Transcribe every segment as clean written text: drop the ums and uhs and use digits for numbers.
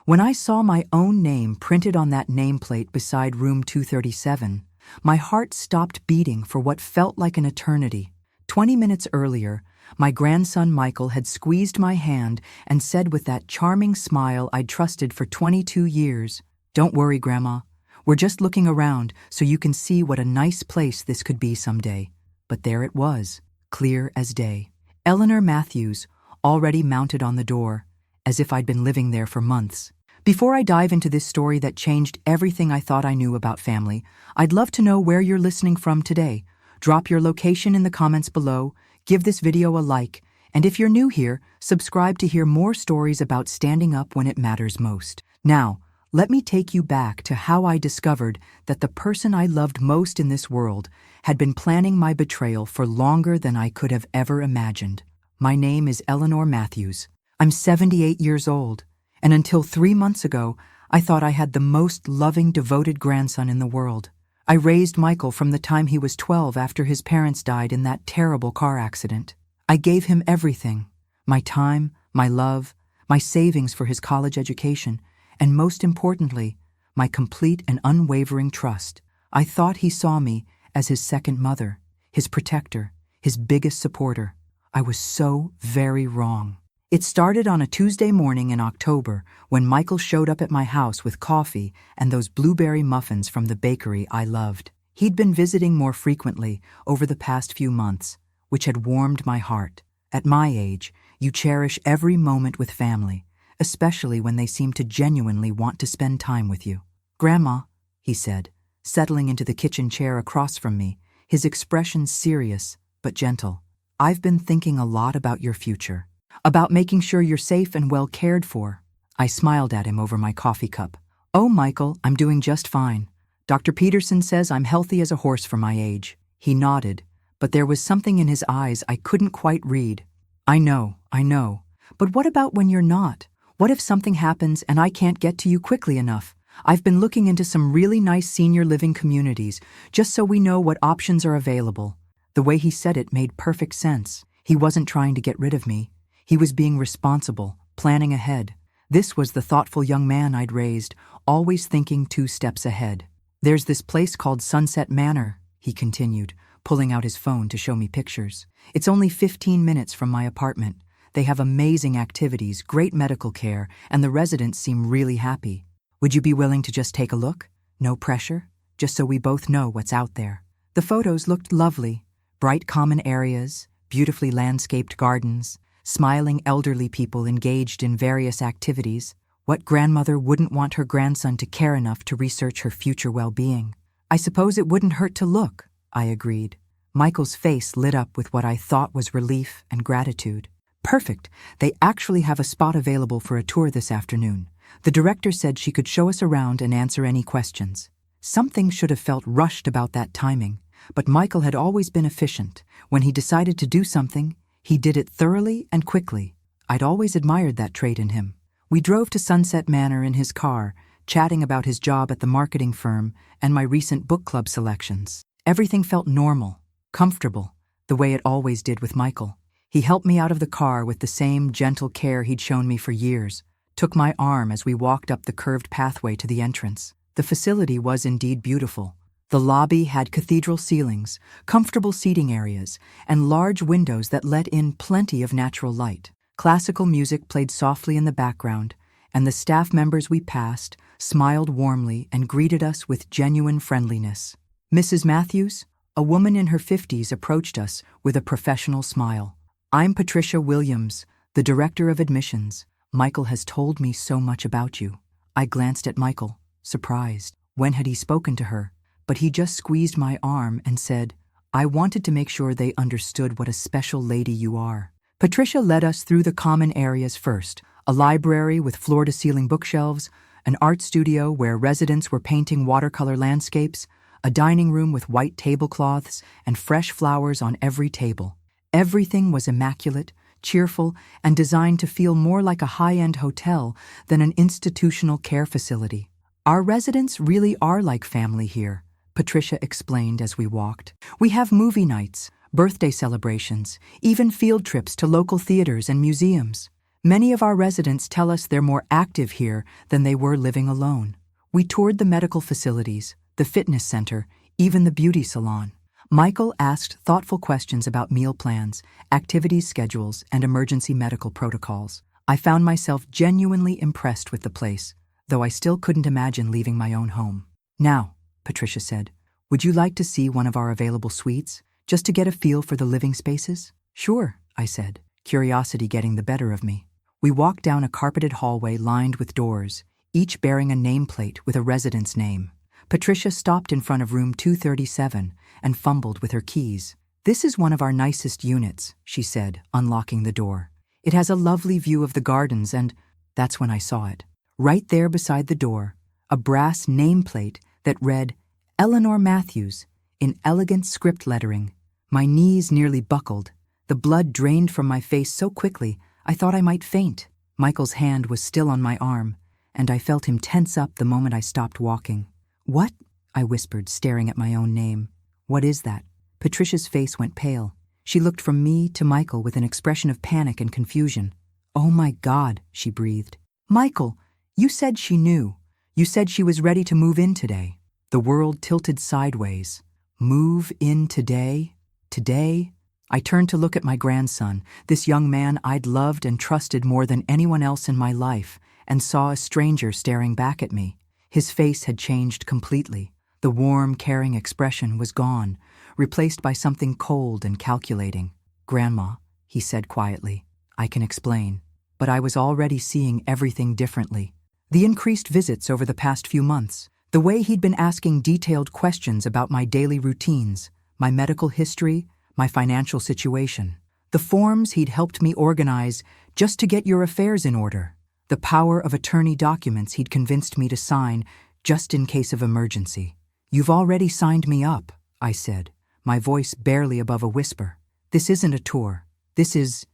When I saw my own name printed on that nameplate beside room 237, my heart stopped beating for what felt like an eternity. 20 minutes earlier, my grandson Michael had squeezed my hand and said with that charming smile I'd trusted for 22 years, "Don't worry, Grandma. We're just looking around so you can see what a nice place this could be someday." But there it was, clear as day. Eleanor Matthews, already mounted on the door, as if I'd been living there for months. Before I dive into this story that changed everything I thought I knew about family, I'd love to know where you're listening from today. Drop your location in the comments below, give this video a like, and if you're new here, subscribe to hear more stories about standing up when it matters most. Now, let me take you back to how I discovered that the person I loved most in this world had been planning my betrayal for longer than I could have ever imagined. My name is Eleanor Matthews. I'm 78 years old. And until 3 months ago, I thought I had the most loving, devoted grandson in the world. I raised Michael from the time he was 12 after his parents died in that terrible car accident. I gave him everything: my time, my love, my savings for his college education, and most importantly, my complete and unwavering trust. I thought he saw me as his second mother, his protector, his biggest supporter. I was so very wrong. It started on a Tuesday morning in October when Michael showed up at my house with coffee and those blueberry muffins from the bakery I loved. He'd been visiting more frequently over the past few months, which had warmed my heart. At my age, you cherish every moment with family, especially when they seem to genuinely want to spend time with you. "Grandma," he said, settling into the kitchen chair across from me, his expression serious but gentle. "I've been thinking a lot about your future. About making sure you're safe and well cared for." I smiled at him over my coffee cup. "Oh, Michael, I'm doing just fine. Dr. Peterson says I'm healthy as a horse for my age." He nodded, but there was something in his eyes I couldn't quite read. I know. But what about when you're not? What if something happens and I can't get to you quickly enough? I've been looking into some really nice senior living communities, just so we know what options are available." The way he said it made perfect sense. He wasn't trying to get rid of me. He was being responsible, planning ahead. This was the thoughtful young man I'd raised, always thinking 2 steps ahead. "There's this place called Sunset Manor," he continued, pulling out his phone to show me pictures. "It's only 15 minutes from my apartment. They have amazing activities, great medical care, and the residents seem really happy. Would you be willing to just take a look? No pressure, just so we both know what's out there." The photos looked lovely. Bright common areas, beautifully landscaped gardens, smiling elderly people engaged in various activities. What grandmother wouldn't want her grandson to care enough to research her future well-being? "I suppose it wouldn't hurt to look," I agreed. Michael's face lit up with what I thought was relief and gratitude. "Perfect. They actually have a spot available for a tour this afternoon. The director said she could show us around and answer any questions." Something should have felt rushed about that timing, but Michael had always been efficient. When he decided to do something, he did it thoroughly and quickly. I'd always admired that trait in him. We drove to Sunset Manor in his car, chatting about his job at the marketing firm and my recent book club selections. Everything felt normal, comfortable, the way it always did with Michael. He helped me out of the car with the same gentle care he'd shown me for years, took my arm as we walked up the curved pathway to the entrance. The facility was indeed beautiful. The lobby had cathedral ceilings, comfortable seating areas, and large windows that let in plenty of natural light. Classical music played softly in the background, and the staff members we passed smiled warmly and greeted us with genuine friendliness. Mrs. Matthews, a woman in her 50s, approached us with a professional smile. "I'm Patricia Williams, the director of admissions. Michael has told me so much about you." I glanced at Michael, surprised. When had he spoken to her? But he just squeezed my arm and said, "I wanted to make sure they understood what a special lady you are." Patricia led us through the common areas first, a library with floor-to-ceiling bookshelves, an art studio where residents were painting watercolor landscapes, a dining room with white tablecloths and fresh flowers on every table. Everything was immaculate, cheerful, and designed to feel more like a high-end hotel than an institutional care facility. "Our residents really are like family here," Patricia explained as we walked. "We have movie nights, birthday celebrations, even field trips to local theaters and museums. Many of our residents tell us they're more active here than they were living alone. We toured the medical facilities, the fitness center, even the beauty salon. Michael asked thoughtful questions about meal plans, activities schedules, and emergency medical protocols. I found myself genuinely impressed with the place, though I still couldn't imagine leaving my own home. Now, Patricia said, would you like to see one of our available suites, just to get a feel for the living spaces? Sure, I said, curiosity getting the better of me. We walked down a carpeted hallway lined with doors, each bearing a nameplate with a resident's name. Patricia stopped in front of room 237 and fumbled with her keys. This is one of our nicest units, she said, unlocking the door. It has a lovely view of the gardens and that's when I saw it. Right there beside the door, a brass nameplate that read, Eleanor Matthews, in elegant script lettering. My knees nearly buckled. The blood drained from my face so quickly, I thought I might faint. Michael's hand was still on my arm, and I felt him tense up the moment I stopped walking. What? I whispered, staring at my own name. What is that? Patricia's face went pale. She looked from me to Michael with an expression of panic and confusion. Oh my God, she breathed. Michael, you said she knew. You said she was ready to move in today. The world tilted sideways. Move in today? Today? I turned to look at my grandson, this young man I'd loved and trusted more than anyone else in my life, and saw a stranger staring back at me. His face had changed completely. The warm, caring expression was gone, replaced by something cold and calculating. Grandma, he said quietly, I can explain. But I was already seeing everything differently. The increased visits over the past few months, the way he'd been asking detailed questions about my daily routines, my medical history, my financial situation, the forms he'd helped me organize just to get your affairs in order, the power of attorney documents he'd convinced me to sign just in case of emergency. You've already signed me up, I said, my voice barely above a whisper. This isn't a tour. This is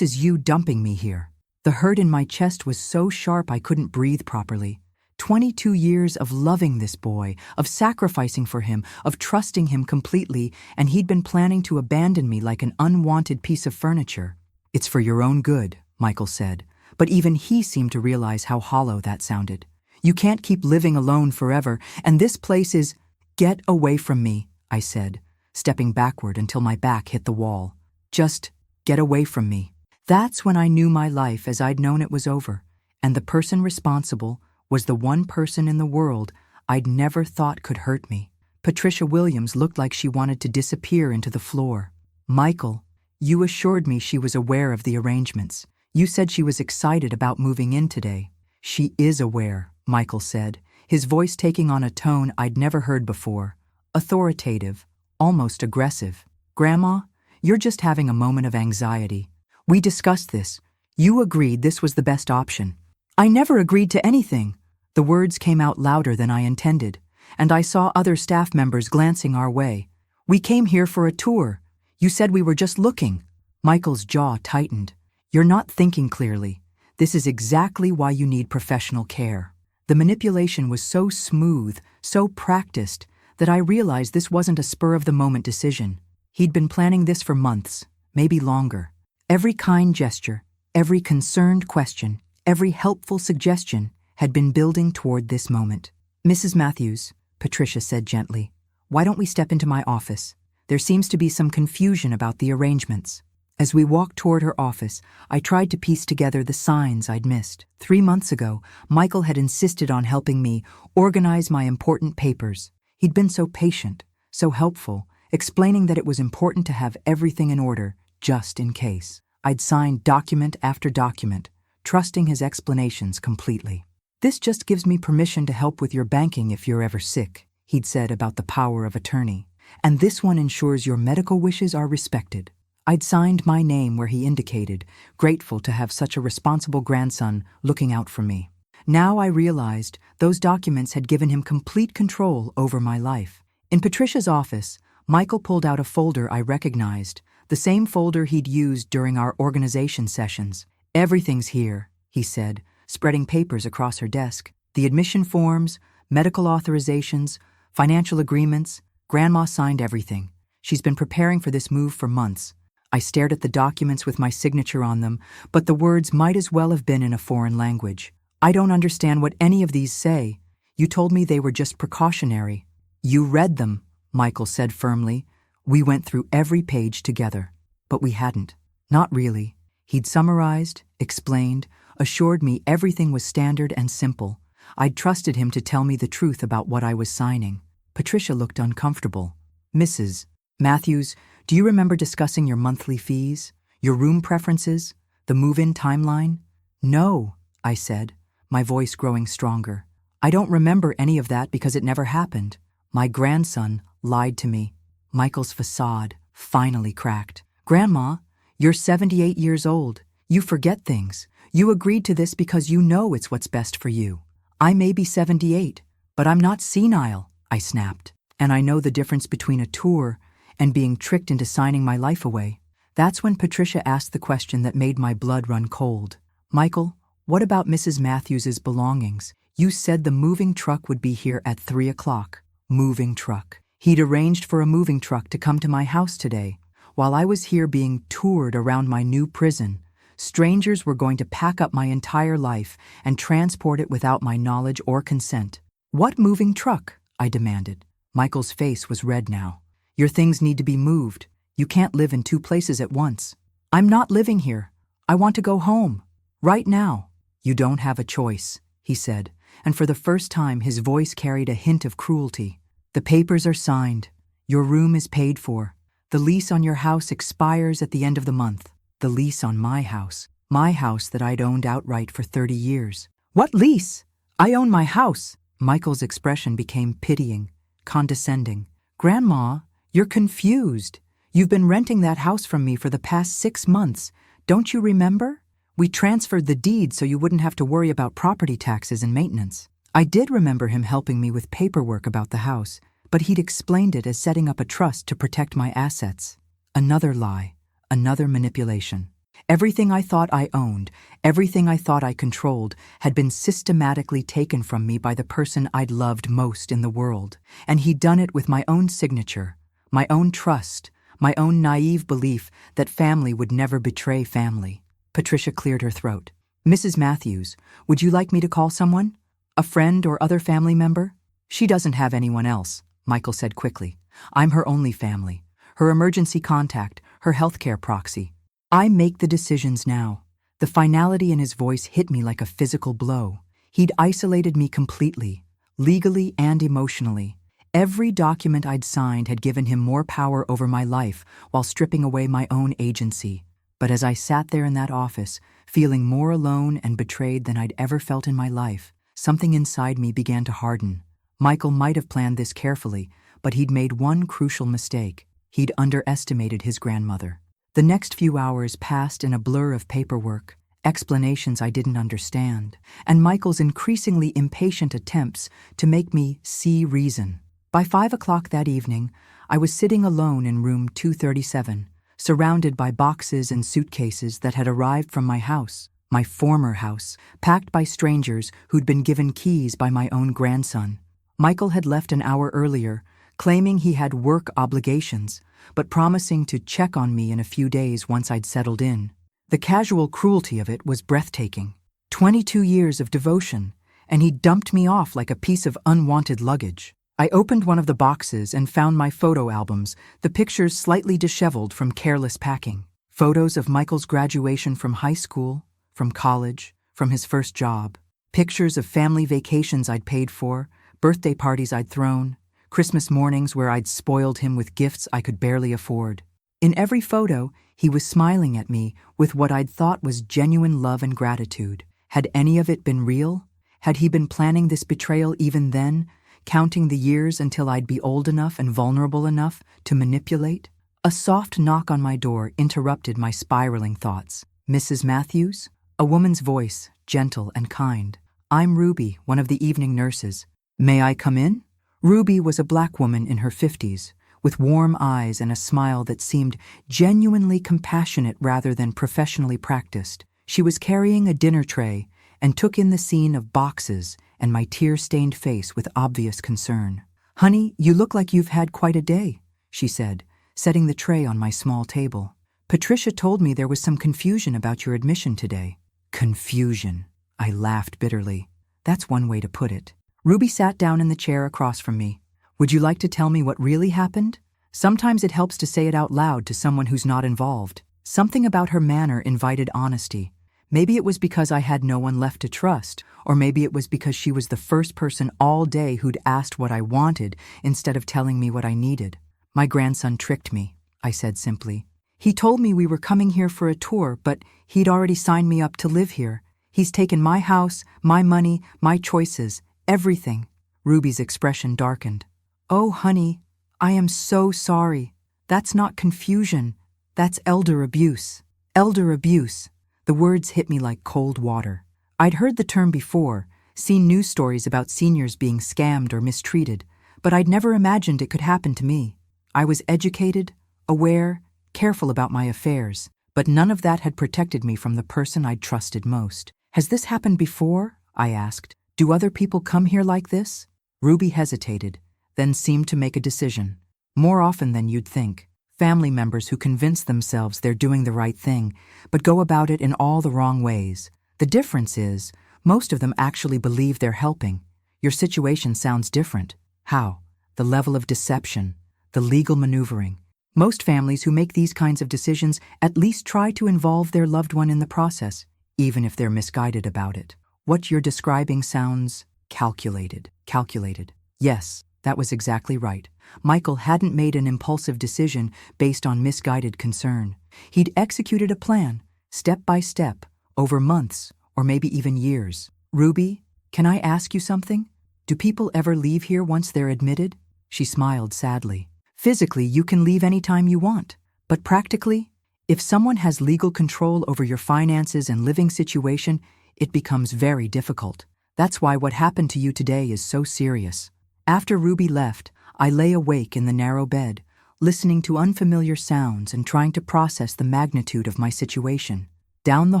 you dumping me here. The hurt in my chest was so sharp I couldn't breathe properly. 22 years of loving this boy, of sacrificing for him, of trusting him completely, and he'd been planning to abandon me like an unwanted piece of furniture. It's for your own good, Michael said, but even he seemed to realize how hollow that sounded. You can't keep living alone forever, and this place is— Get away from me, I said, stepping backward until my back hit the wall. Just get away from me. That's when I knew my life as I'd known it was over, and the person responsible was the one person in the world I'd never thought could hurt me. Patricia Williams looked like she wanted to disappear into the floor. Michael, you assured me she was aware of the arrangements. You said she was excited about moving in today. She is aware, Michael said, his voice taking on a tone I'd never heard before. Authoritative, almost aggressive. Grandma, you're just having a moment of anxiety. We discussed this. You agreed this was the best option. I never agreed to anything. The words came out louder than I intended, and I saw other staff members glancing our way. We came here for a tour. You said we were just looking. Michael's jaw tightened. You're not thinking clearly. This is exactly why you need professional care. The manipulation was so smooth, so practiced, that I realized this wasn't a spur-of-the-moment decision. He'd been planning this for months, maybe longer. Every kind gesture, every concerned question, every helpful suggestion had been building toward this moment. Mrs. Matthews, Patricia said gently, why don't we step into my office? There seems to be some confusion about the arrangements. As we walked toward her office, I tried to piece together the signs I'd missed. 3 months ago, Michael had insisted on helping me organize my important papers. He'd been so patient, so helpful, explaining that it was important to have everything in order, just in case. I'd signed document after document, trusting his explanations completely. This just gives me permission to help with your banking if you're ever sick, he'd said about the power of attorney. And this one ensures your medical wishes are respected. I'd signed my name where he indicated, grateful to have such a responsible grandson looking out for me. Now I realized those documents had given him complete control over my life. In Patricia's office, Michael pulled out a folder I recognized, the same folder he'd used during our organization sessions. Everything's here, he said, spreading papers across her desk. The admission forms, medical authorizations, financial agreements. Grandma signed everything. She's been preparing for this move for months. I stared at the documents with my signature on them, but the words might as well have been in a foreign language. I don't understand what any of these say. You told me they were just precautionary. You read them, Michael said firmly. We went through every page together. But we hadn't. Not really. He'd summarized, explained, assured me everything was standard and simple. I'd trusted him to tell me the truth about what I was signing. Patricia looked uncomfortable. Mrs. Matthews, do you remember discussing your monthly fees, your room preferences, the move-in timeline? No, I said, my voice growing stronger. I don't remember any of that because it never happened. My grandson lied to me. Michael's facade finally cracked. Grandma, you're 78 years old. You forget things. You agreed to this because you know it's what's best for you. I may be 78, but I'm not senile, I snapped. And I know the difference between a tour and being tricked into signing my life away. That's when Patricia asked the question that made my blood run cold. Michael, what about Mrs. Matthews's belongings? You said the moving truck would be here at 3 o'clock. Moving truck. He'd arranged for a moving truck to come to my house today. While I was here being toured around my new prison, strangers were going to pack up my entire life and transport it without my knowledge or consent. What moving truck? I demanded. Michael's face was red now. Your things need to be moved. You can't live in two places at once. I'm not living here. I want to go home. Right now. You don't have a choice, he said, and for the first time his voice carried a hint of cruelty. The papers are signed. Your room is paid for. The lease on your house expires at the end of the month. The lease on my house that I'd owned outright for 30 years. What lease? I own my house. Michael's expression became pitying, condescending. Grandma, you're confused. You've been renting that house from me for the past 6 months. Don't you remember? We transferred the deed so you wouldn't have to worry about property taxes and maintenance. I did remember him helping me with paperwork about the house, but he'd explained it as setting up a trust to protect my assets. Another lie, another manipulation. Everything I thought I owned, everything I thought I controlled, had been systematically taken from me by the person I'd loved most in the world. And he'd done it with my own signature, my own trust, my own naive belief that family would never betray family. Patricia cleared her throat. Mrs. Matthews, would you like me to call someone? A friend or other family member? She doesn't have anyone else, Michael said quickly. I'm her only family, her emergency contact, her healthcare proxy. I make the decisions now. The finality in his voice hit me like a physical blow. He'd isolated me completely, legally and emotionally. Every document I'd signed had given him more power over my life while stripping away my own agency. But as I sat there in that office, feeling more alone and betrayed than I'd ever felt in my life, something inside me began to harden. Michael might have planned this carefully, but he'd made one crucial mistake. He'd underestimated his grandmother. The next few hours passed in a blur of paperwork, explanations I didn't understand, and Michael's increasingly impatient attempts to make me see reason. By 5 o'clock that evening, I was sitting alone in room 237, surrounded by boxes and suitcases that had arrived from my house, my former house, packed by strangers who'd been given keys by my own grandson. Michael had left an hour earlier, claiming he had work obligations, but promising to check on me in a few days once I'd settled in. The casual cruelty of it was breathtaking. 22 years of devotion, and he dumped me off like a piece of unwanted luggage. I opened one of the boxes and found my photo albums, the pictures slightly disheveled from careless packing. Photos of Michael's graduation from high school, from college, from his first job. Pictures of family vacations I'd paid for, birthday parties I'd thrown, Christmas mornings where I'd spoiled him with gifts I could barely afford. In every photo, he was smiling at me with what I'd thought was genuine love and gratitude. Had any of it been real? Had he been planning this betrayal even then, counting the years until I'd be old enough and vulnerable enough to manipulate? A soft knock on my door interrupted my spiraling thoughts. Mrs. Matthews? A woman's voice, gentle and kind. I'm Ruby, one of the evening nurses. May I come in? Ruby was a black woman in her 50s, with warm eyes and a smile that seemed genuinely compassionate rather than professionally practiced. She was carrying a dinner tray and took in the scene of boxes and my tear-stained face with obvious concern. Honey, you look like you've had quite a day, she said, setting the tray on my small table. Patricia told me there was some confusion about your admission today. Confusion. I laughed bitterly. That's one way to put it. Ruby sat down in the chair across from me. Would you like to tell me what really happened? Sometimes it helps to say it out loud to someone who's not involved. Something about her manner invited honesty. Maybe it was because I had no one left to trust, or maybe it was because she was the first person all day who'd asked what I wanted instead of telling me what I needed. My grandson tricked me, I said simply. He told me we were coming here for a tour, but he'd already signed me up to live here. He's taken my house, my money, my choices, everything. Ruby's expression darkened. Oh, honey, I am so sorry. That's not confusion. That's elder abuse. Elder abuse. The words hit me like cold water. I'd heard the term before, seen news stories about seniors being scammed or mistreated, but I'd never imagined it could happen to me. I was educated, aware, careful about my affairs, but none of that had protected me from the person I'd trusted most. Has this happened before? I asked. Do other people come here like this? Ruby hesitated, then seemed to make a decision. More often than you'd think. Family members who convince themselves they're doing the right thing, but go about it in all the wrong ways. The difference is, most of them actually believe they're helping. Your situation sounds different. How? The level of deception, the legal maneuvering. Most families who make these kinds of decisions at least try to involve their loved one in the process, even if they're misguided about it. What you're describing sounds calculated. Calculated. Yes, that was exactly right. Michael hadn't made an impulsive decision based on misguided concern. He'd executed a plan, step by step, over months, or maybe even years. Ruby, can I ask you something? Do people ever leave here once they're admitted? She smiled sadly. Physically, you can leave anytime you want. But practically, if someone has legal control over your finances and living situation, it becomes very difficult. That's why what happened to you today is so serious. After Ruby left, I lay awake in the narrow bed, listening to unfamiliar sounds and trying to process the magnitude of my situation. Down the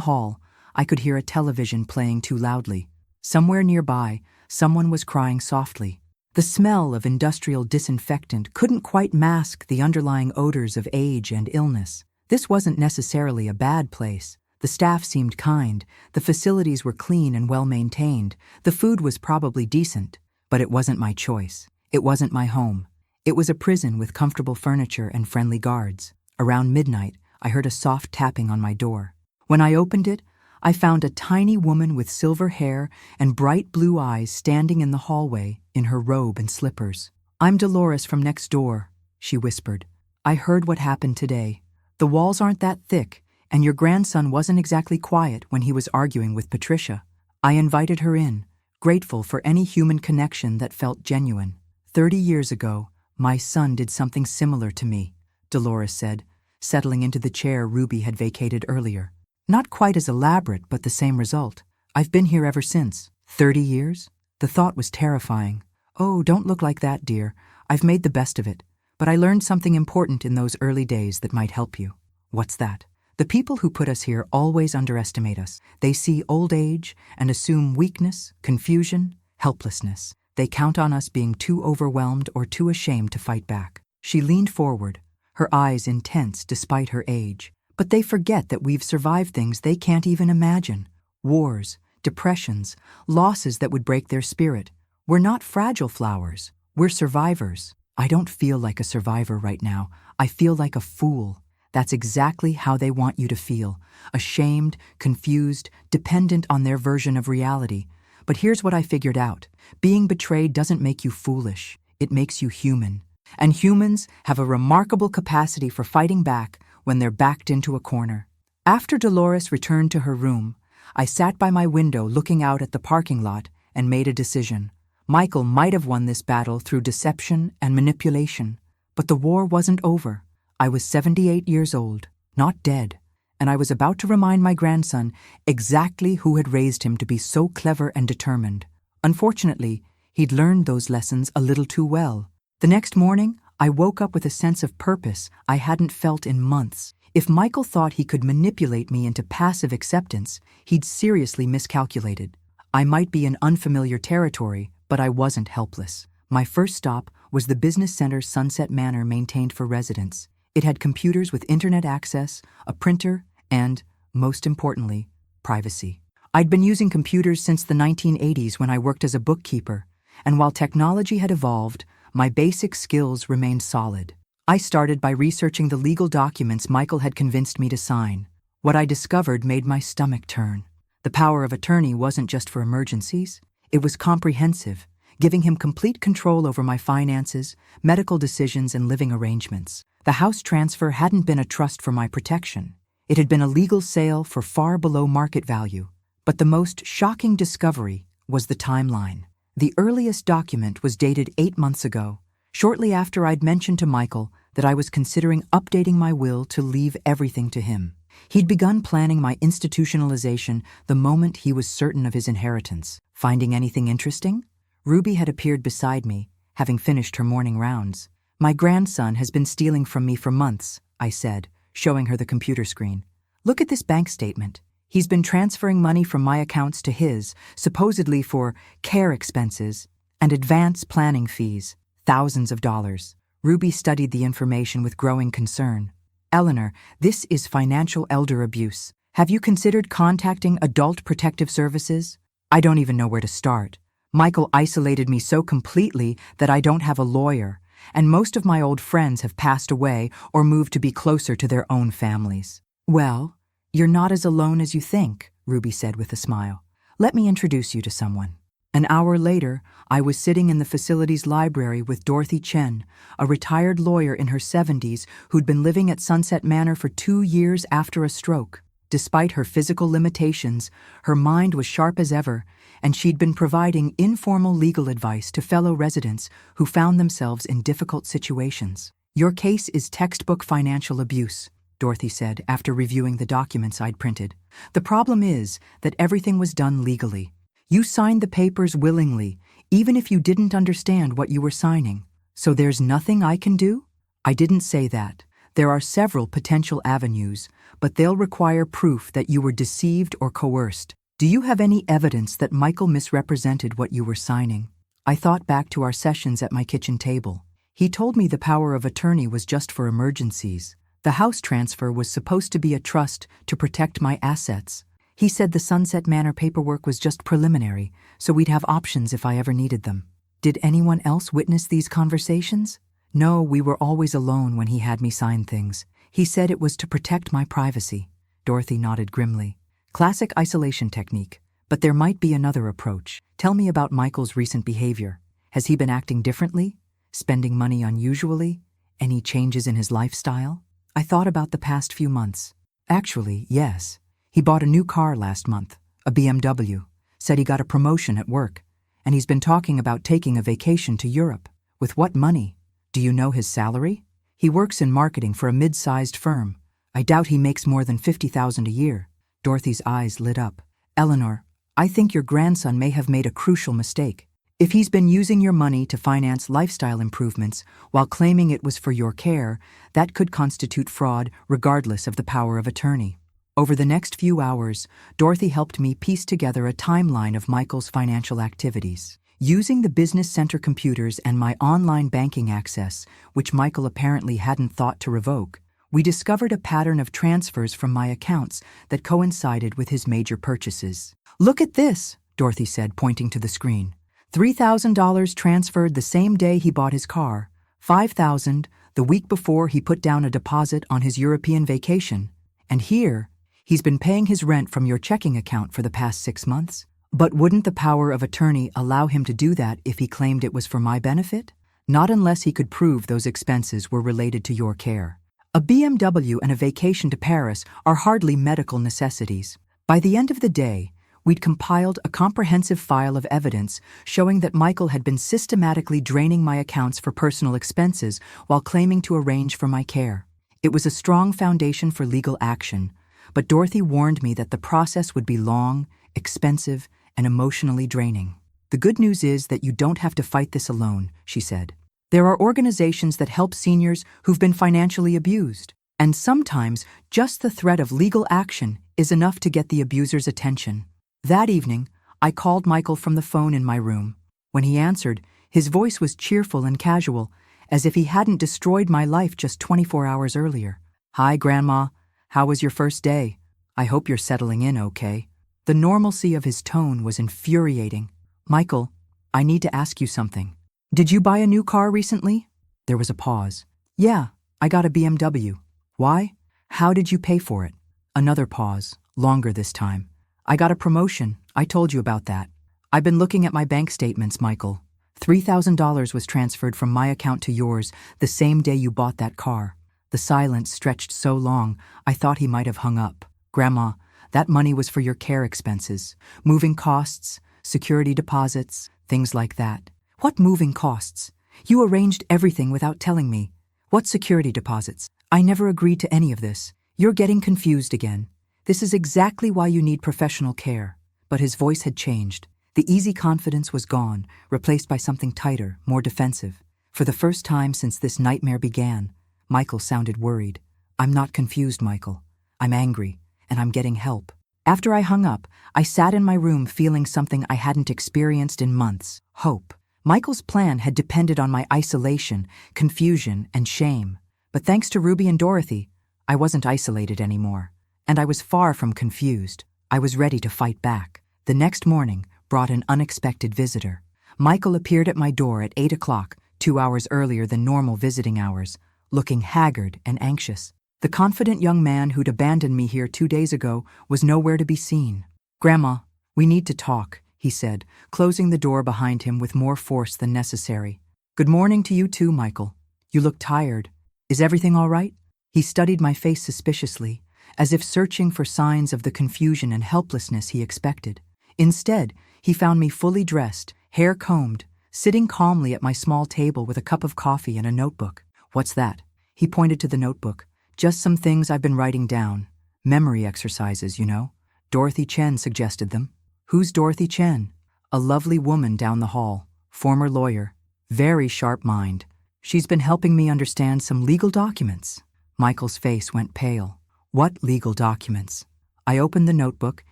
hall, I could hear a television playing too loudly. Somewhere nearby, someone was crying softly. The smell of industrial disinfectant couldn't quite mask the underlying odors of age and illness. This wasn't necessarily a bad place. The staff seemed kind, the facilities were clean and well-maintained, the food was probably decent, but it wasn't my choice. It wasn't my home. It was a prison with comfortable furniture and friendly guards. Around midnight, I heard a soft tapping on my door. When I opened it, I found a tiny woman with silver hair and bright blue eyes standing in the hallway in her robe and slippers. "I'm Dolores from next door," she whispered. "I heard what happened today. The walls aren't that thick, and your grandson wasn't exactly quiet when he was arguing with Patricia." I invited her in, grateful for any human connection that felt genuine. 30 years ago, my son did something similar to me, Dolores said, settling into the chair Ruby had vacated earlier. Not quite as elaborate, but the same result. I've been here ever since. 30 years? The thought was terrifying. Oh, don't look like that, dear. I've made the best of it. But I learned something important in those early days that might help you. What's that? The people who put us here always underestimate us. They see old age and assume weakness, confusion, helplessness. They count on us being too overwhelmed or too ashamed to fight back. She leaned forward, her eyes intense despite her age. But they forget that we've survived things they can't even imagine. Wars, depressions, losses that would break their spirit. We're not fragile flowers. We're survivors. I don't feel like a survivor right now. I feel like a fool. That's exactly how they want you to feel. Ashamed, confused, dependent on their version of reality. But here's what I figured out. Being betrayed doesn't make you foolish. It makes you human. And humans have a remarkable capacity for fighting back when they're backed into a corner. After Dolores returned to her room, I sat by my window looking out at the parking lot and made a decision. Michael might have won this battle through deception and manipulation, but the war wasn't over. I was 78 years old, not dead, and I was about to remind my grandson exactly who had raised him to be so clever and determined. Unfortunately, he'd learned those lessons a little too well. The next morning, I woke up with a sense of purpose I hadn't felt in months. If Michael thought he could manipulate me into passive acceptance, he'd seriously miscalculated. I might be in unfamiliar territory, but I wasn't helpless. My first stop was the business center Sunset Manor maintained for residents. It had computers with internet access, a printer, and, most importantly, privacy. I'd been using computers since the 1980s when I worked as a bookkeeper, and while technology had evolved, my basic skills remained solid. I started by researching the legal documents Michael had convinced me to sign. What I discovered made my stomach turn. The power of attorney wasn't just for emergencies. It was comprehensive, giving him complete control over my finances, medical decisions, and living arrangements. The house transfer hadn't been a trust for my protection. It had been a legal sale for far below market value. But the most shocking discovery was the timeline. The earliest document was dated 8 months ago, shortly after I'd mentioned to Michael that I was considering updating my will to leave everything to him. He'd begun planning my institutionalization the moment he was certain of his inheritance. Finding anything interesting? Ruby had appeared beside me, having finished her morning rounds. My grandson has been stealing from me for months, I said, showing her the computer screen. Look at this bank statement. He's been transferring money from my accounts to his, supposedly for care expenses and advance planning fees, thousands of dollars. Ruby studied the information with growing concern. Eleanor, this is financial elder abuse. Have you considered contacting Adult Protective Services? I don't even know where to start. Michael isolated me so completely that I don't have a lawyer, and most of my old friends have passed away or moved to be closer to their own families. Well, you're not as alone as you think, Ruby said with a smile. Let me introduce you to someone. An hour later, I was sitting in the facility's library with Dorothy Chen, a retired lawyer in her 70s who'd been living at Sunset Manor for 2 years after a stroke. Despite her physical limitations, her mind was sharp as ever, and she'd been providing informal legal advice to fellow residents who found themselves in difficult situations. Your case is textbook financial abuse, Dorothy said after reviewing the documents I'd printed. The problem is that everything was done legally. You signed the papers willingly, even if you didn't understand what you were signing. So there's nothing I can do? I didn't say that. There are several potential avenues, but they'll require proof that you were deceived or coerced. Do you have any evidence that Michael misrepresented what you were signing? I thought back to our sessions at my kitchen table. He told me the power of attorney was just for emergencies. The house transfer was supposed to be a trust to protect my assets. He said the Sunset Manor paperwork was just preliminary, so we'd have options if I ever needed them. Did anyone else witness these conversations? No, we were always alone when he had me sign things. He said it was to protect my privacy. Dorothy nodded grimly. Classic isolation technique, but there might be another approach. Tell me about Michael's recent behavior. Has he been acting differently? Spending money unusually? Any changes in his lifestyle? I thought about the past few months. Actually, yes. He bought a new car last month, a BMW, said he got a promotion at work, and he's been talking about taking a vacation to Europe. With what money? Do you know his salary? He works in marketing for a mid-sized firm. I doubt he makes more than $50,000 a year. Dorothy's eyes lit up. Eleanor, I think your grandson may have made a crucial mistake. If he's been using your money to finance lifestyle improvements while claiming it was for your care, that could constitute fraud regardless of the power of attorney. Over the next few hours, Dorothy helped me piece together a timeline of Michael's financial activities. Using the business center computers and my online banking access, which Michael apparently hadn't thought to revoke, we discovered a pattern of transfers from my accounts that coincided with his major purchases. Look at this, Dorothy said, pointing to the screen. $3,000 transferred the same day he bought his car, $5,000 the week before he put down a deposit on his European vacation, and here, he's been paying his rent from your checking account for the past 6 months. But wouldn't the power of attorney allow him to do that if he claimed it was for my benefit? Not unless he could prove those expenses were related to your care. A BMW and a vacation to Paris are hardly medical necessities. By the end of the day, we'd compiled a comprehensive file of evidence showing that Michael had been systematically draining my accounts for personal expenses while claiming to arrange for my care. It was a strong foundation for legal action, but Dorothy warned me that the process would be long, expensive, and emotionally draining. The good news is that you don't have to fight this alone, she said. There are organizations that help seniors who've been financially abused, and sometimes just the threat of legal action is enough to get the abuser's attention. That evening, I called Michael from the phone in my room. When he answered, his voice was cheerful and casual, as if he hadn't destroyed my life just 24 hours earlier. "Hi, Grandma. How was your first day? I hope you're settling in okay." The normalcy of his tone was infuriating. "Michael, I need to ask you something. Did you buy a new car recently?" There was a pause. "Yeah, I got a BMW. Why? How did you pay for it?" Another pause, longer this time. "I got a promotion. I told you about that. I've been looking at my bank statements, Michael. $3,000 was transferred from my account to yours the same day you bought that car." The silence stretched so long, I thought he might have hung up. "Grandma, that money was for your care expenses, moving costs, security deposits, things like that." "What moving costs? You arranged everything without telling me. What security deposits? I never agreed to any of this. You're getting confused again. This is exactly why you need professional care." But his voice had changed. The easy confidence was gone, replaced by something tighter, more defensive. For the first time since this nightmare began, Michael sounded worried. "I'm not confused, Michael. I'm angry, and I'm getting help." After I hung up, I sat in my room feeling something I hadn't experienced in months: hope. Michael's plan had depended on my isolation, confusion, and shame. But thanks to Ruby and Dorothy, I wasn't isolated anymore. And I was far from confused. I was ready to fight back. The next morning brought an unexpected visitor. Michael appeared at my door at 8 o'clock, 2 hours earlier than normal visiting hours, looking haggard and anxious. The confident young man who'd abandoned me here 2 days ago was nowhere to be seen. "Grandma, we need to talk," he said, closing the door behind him with more force than necessary. "Good morning to you too, Michael. You look tired. Is everything all right?" He studied my face suspiciously, as if searching for signs of the confusion and helplessness he expected. Instead, he found me fully dressed, hair combed, sitting calmly at my small table with a cup of coffee and a notebook. "What's that?" He pointed to the notebook. "Just some things I've been writing down. Memory exercises, you know. Dorothy Chen suggested them." "Who's Dorothy Chen?" "A lovely woman down the hall, former lawyer, very sharp mind. She's been helping me understand some legal documents." Michael's face went pale. "What legal documents?" I opened the notebook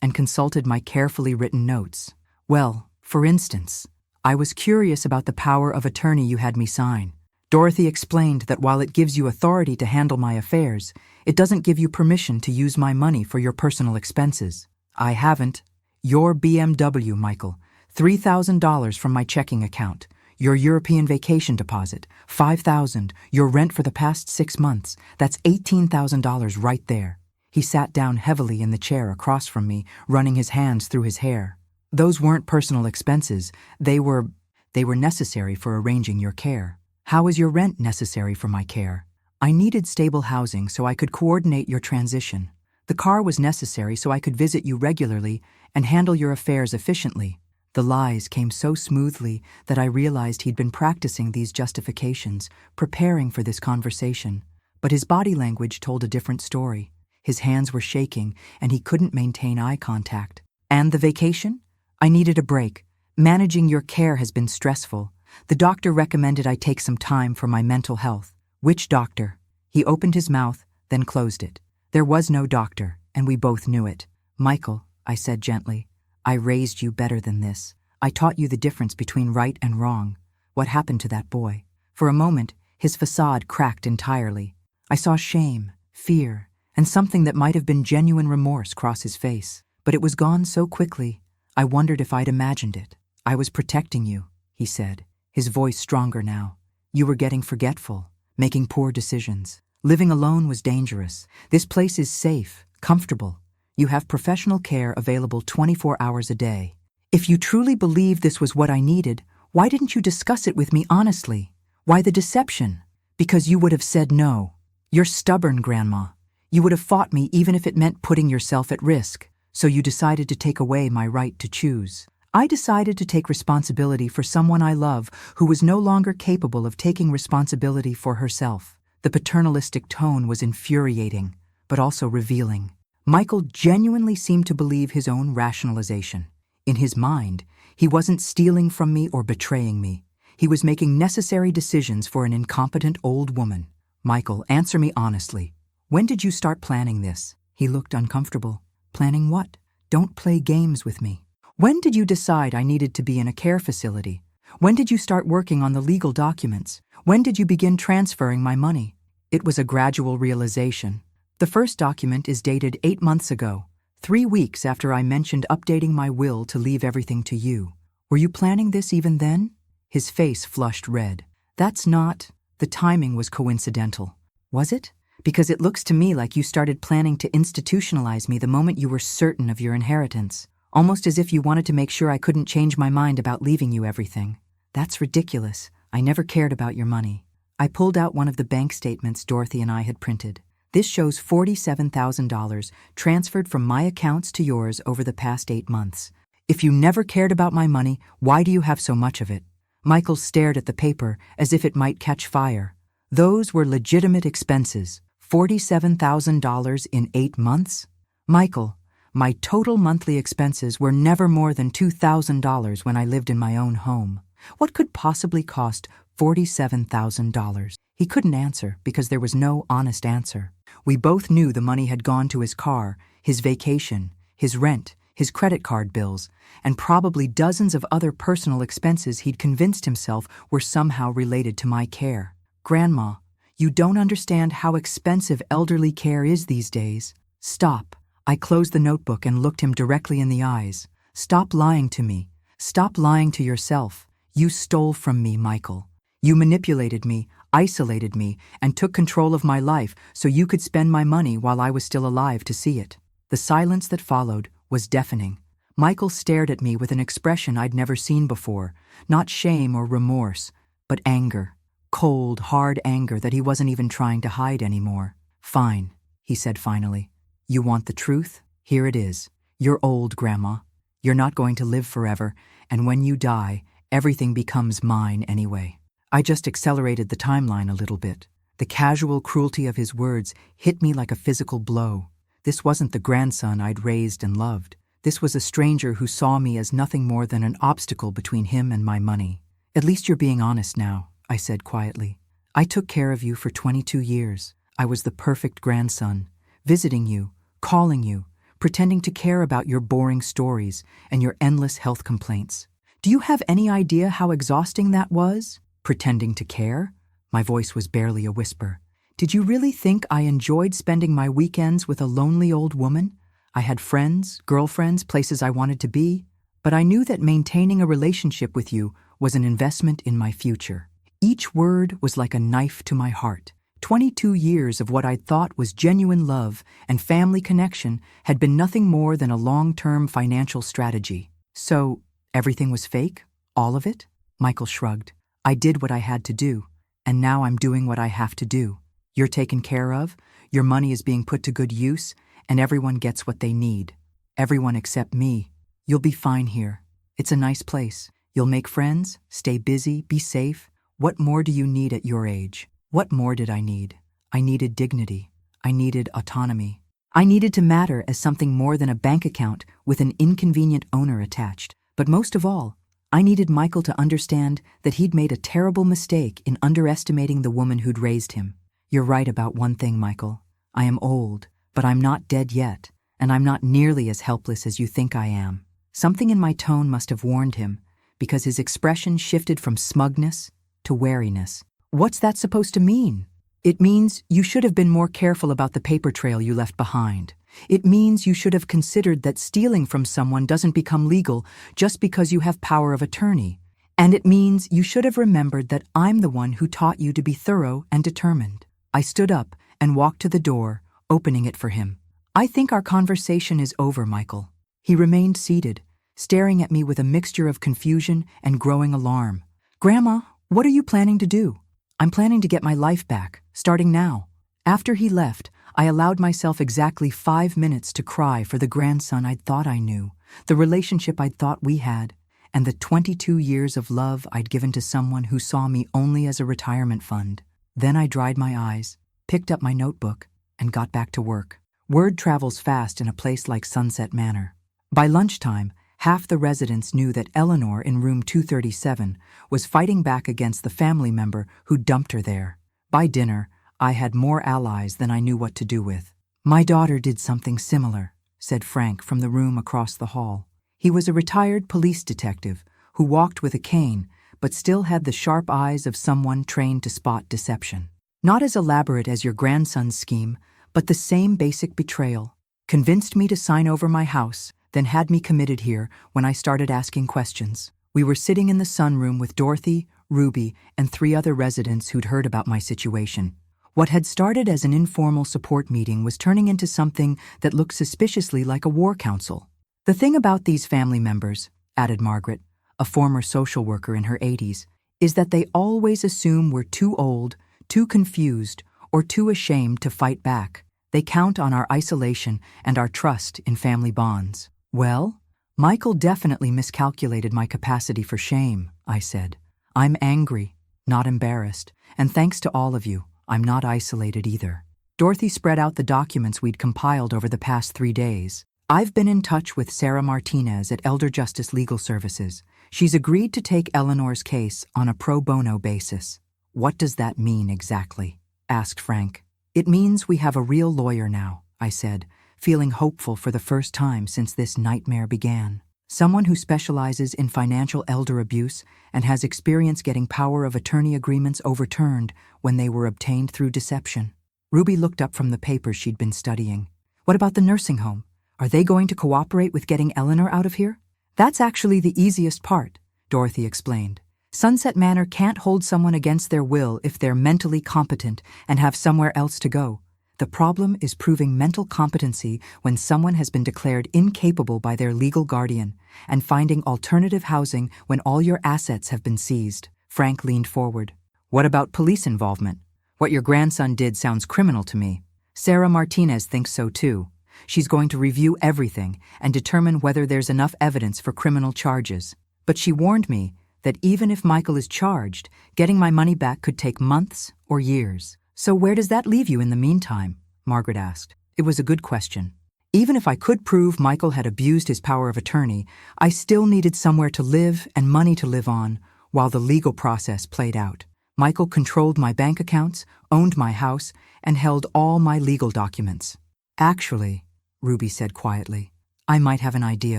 and consulted my carefully written notes. "Well, for instance, I was curious about the power of attorney you had me sign. Dorothy explained that while it gives you authority to handle my affairs, it doesn't give you permission to use my money for your personal expenses. I haven't. Your BMW, Michael, $3,000 from my checking account. Your European vacation deposit, $5,000. Your rent for the past 6 months. That's $18,000 right there." He sat down heavily in the chair across from me, running his hands through his hair. "Those weren't personal expenses. They were necessary for arranging your care." "How is your rent necessary for my care?" "I needed stable housing so I could coordinate your transition. The car was necessary so I could visit you regularly and handle your affairs efficiently." The lies came so smoothly that I realized he'd been practicing these justifications, preparing for this conversation. But his body language told a different story. His hands were shaking, and he couldn't maintain eye contact. "And the vacation?" "I needed a break. Managing your care has been stressful. The doctor recommended I take some time for my mental health." "Which doctor?" He opened his mouth, then closed it. There was no doctor, and we both knew it. "Michael," I said gently, "I raised you better than this. I taught you the difference between right and wrong. What happened to that boy?" For a moment, his facade cracked entirely. I saw shame, fear, and something that might have been genuine remorse cross his face. But it was gone so quickly, I wondered if I'd imagined it. "I was protecting you," he said, his voice stronger now. "You were getting forgetful, making poor decisions. Living alone was dangerous. This place is safe, comfortable. You have professional care available 24 hours a day. If you truly believed this was what I needed, why didn't you discuss it with me honestly? Why the deception? Because you would have said no. You're stubborn, Grandma. You would have fought me even if it meant putting yourself at risk. So you decided to take away my right to choose. I decided to take responsibility for someone I love who was no longer capable of taking responsibility for herself." The paternalistic tone was infuriating, but also revealing. Michael genuinely seemed to believe his own rationalization. In his mind, he wasn't stealing from me or betraying me. He was making necessary decisions for an incompetent old woman. "Michael, answer me honestly. When did you start planning this?" He looked uncomfortable. "Planning what? Don't play games with me. When did you decide I needed to be in a care facility? When did you start working on the legal documents? When did you begin transferring my money? It was a gradual realization. The first document is dated 8 months ago, 3 weeks after I mentioned updating my will to leave everything to you. Were you planning this even then? His face flushed red. That's not. The timing was coincidental. Was it? Because it looks to me like you started planning to institutionalize me the moment you were certain of your inheritance, almost as if you wanted to make sure I couldn't change my mind about leaving you everything. That's ridiculous. I never cared about your money. I pulled out one of the bank statements Dorothy and I had printed. This shows $47,000 transferred from my accounts to yours over the past 8 months. If you never cared about my money, why do you have so much of it? Michael stared at the paper as if it might catch fire. Those were legitimate expenses. $47,000 in 8 months? Michael, my total monthly expenses were never more than $2,000 when I lived in my own home. What could possibly cost $47,000? He couldn't answer because there was no honest answer. We both knew the money had gone to his car, his vacation, his rent, his credit card bills, and probably dozens of other personal expenses he'd convinced himself were somehow related to my care. Grandma, you don't understand how expensive elderly care is these days. Stop. I closed the notebook and looked him directly in the eyes. Stop lying to me. Stop lying to yourself. You stole from me, Michael. You manipulated me, isolated me, and took control of my life so you could spend my money while I was still alive to see it. The silence that followed was deafening. Michael stared at me with an expression I'd never seen before, not shame or remorse, but anger. Cold, hard anger that he wasn't even trying to hide anymore. Fine, he said finally. You want the truth? Here it is. You're old, Grandma. You're not going to live forever, and when you die, everything becomes mine anyway. I just accelerated the timeline a little bit. The casual cruelty of his words hit me like a physical blow. This wasn't the grandson I'd raised and loved. This was a stranger who saw me as nothing more than an obstacle between him and my money. At least you're being honest now, I said quietly. I took care of you for 22 years. I was the perfect grandson, visiting you, calling you, pretending to care about your boring stories and your endless health complaints. Do you have any idea how exhausting that was? Pretending to care? My voice was barely a whisper. Did you really think I enjoyed spending my weekends with a lonely old woman? I had friends, girlfriends, places I wanted to be, but I knew that maintaining a relationship with you was an investment in my future. Each word was like a knife to my heart. 22 years of what I'd thought was genuine love and family connection had been nothing more than a long-term financial strategy. So, everything was fake? All of it? Michael shrugged. I did what I had to do, and now I'm doing what I have to do. You're taken care of, your money is being put to good use, and everyone gets what they need. Everyone except me. You'll be fine here. It's a nice place. You'll make friends, stay busy, be safe. What more do you need at your age? What more did I need? I needed dignity. I needed autonomy. I needed to matter as something more than a bank account with an inconvenient owner attached. But most of all, I needed Michael to understand that he'd made a terrible mistake in underestimating the woman who'd raised him. You're right about one thing, Michael. I am old, but I'm not dead yet, and I'm not nearly as helpless as you think I am. Something in my tone must have warned him, because his expression shifted from smugness to wariness. What's that supposed to mean? It means you should have been more careful about the paper trail you left behind. It means you should have considered that stealing from someone doesn't become legal just because you have power of attorney. And it means you should have remembered that I'm the one who taught you to be thorough and determined. I stood up and walked to the door, opening it for him. I think our conversation is over, Michael. He remained seated, staring at me with a mixture of confusion and growing alarm. Grandma, what are you planning to do? I'm planning to get my life back, starting now. After he left, I allowed myself exactly 5 minutes to cry for the grandson I'd thought I knew, the relationship I'd thought we had, and the 22 years of love I'd given to someone who saw me only as a retirement fund. Then I dried my eyes, picked up my notebook, and got back to work. Word travels fast in a place like Sunset Manor. By lunchtime, half the residents knew that Eleanor in room 237 was fighting back against the family member who dumped her there. By dinner, I had more allies than I knew what to do with. My daughter did something similar, said Frank from the room across the hall. He was a retired police detective who walked with a cane, but still had the sharp eyes of someone trained to spot deception. Not as elaborate as your grandson's scheme, but the same basic betrayal. Convinced me to sign over my house, then had me committed here when I started asking questions. We were sitting in the sunroom with Dorothy, Ruby, and 3 other residents who'd heard about my situation. What had started as an informal support meeting was turning into something that looked suspiciously like a war council. The thing about these family members, added Margaret, a former social worker in her 80s, is that they always assume we're too old, too confused, or too ashamed to fight back. They count on our isolation and our trust in family bonds. Well, Michael definitely miscalculated my capacity for shame, I said. I'm angry, not embarrassed, and thanks to all of you, I'm not isolated either. Dorothy spread out the documents we'd compiled over the past 3 days. I've been in touch with Sarah Martinez at Elder Justice Legal Services. She's agreed to take Eleanor's case on a pro bono basis. What does that mean exactly? Asked Frank. It means we have a real lawyer now, I said, feeling hopeful for the first time since this nightmare began. Someone who specializes in financial elder abuse and has experience getting power of attorney agreements overturned when they were obtained through deception. Ruby looked up from the papers she'd been studying. What about the nursing home? Are they going to cooperate with getting Eleanor out of here? That's actually the easiest part, Dorothy explained. Sunset Manor can't hold someone against their will if they're mentally competent and have somewhere else to go. The problem is proving mental competency when someone has been declared incapable by their legal guardian, and finding alternative housing when all your assets have been seized. Frank leaned forward. What about police involvement? What your grandson did sounds criminal to me. Sarah Martinez thinks so too. She's going to review everything and determine whether there's enough evidence for criminal charges. But she warned me that even if Michael is charged, getting my money back could take months or years. So where does that leave you in the meantime? Margaret asked. It was a good question. Even if I could prove Michael had abused his power of attorney, I still needed somewhere to live and money to live on while the legal process played out. Michael controlled my bank accounts, owned my house, and held all my legal documents. Actually, Ruby said quietly, I might have an idea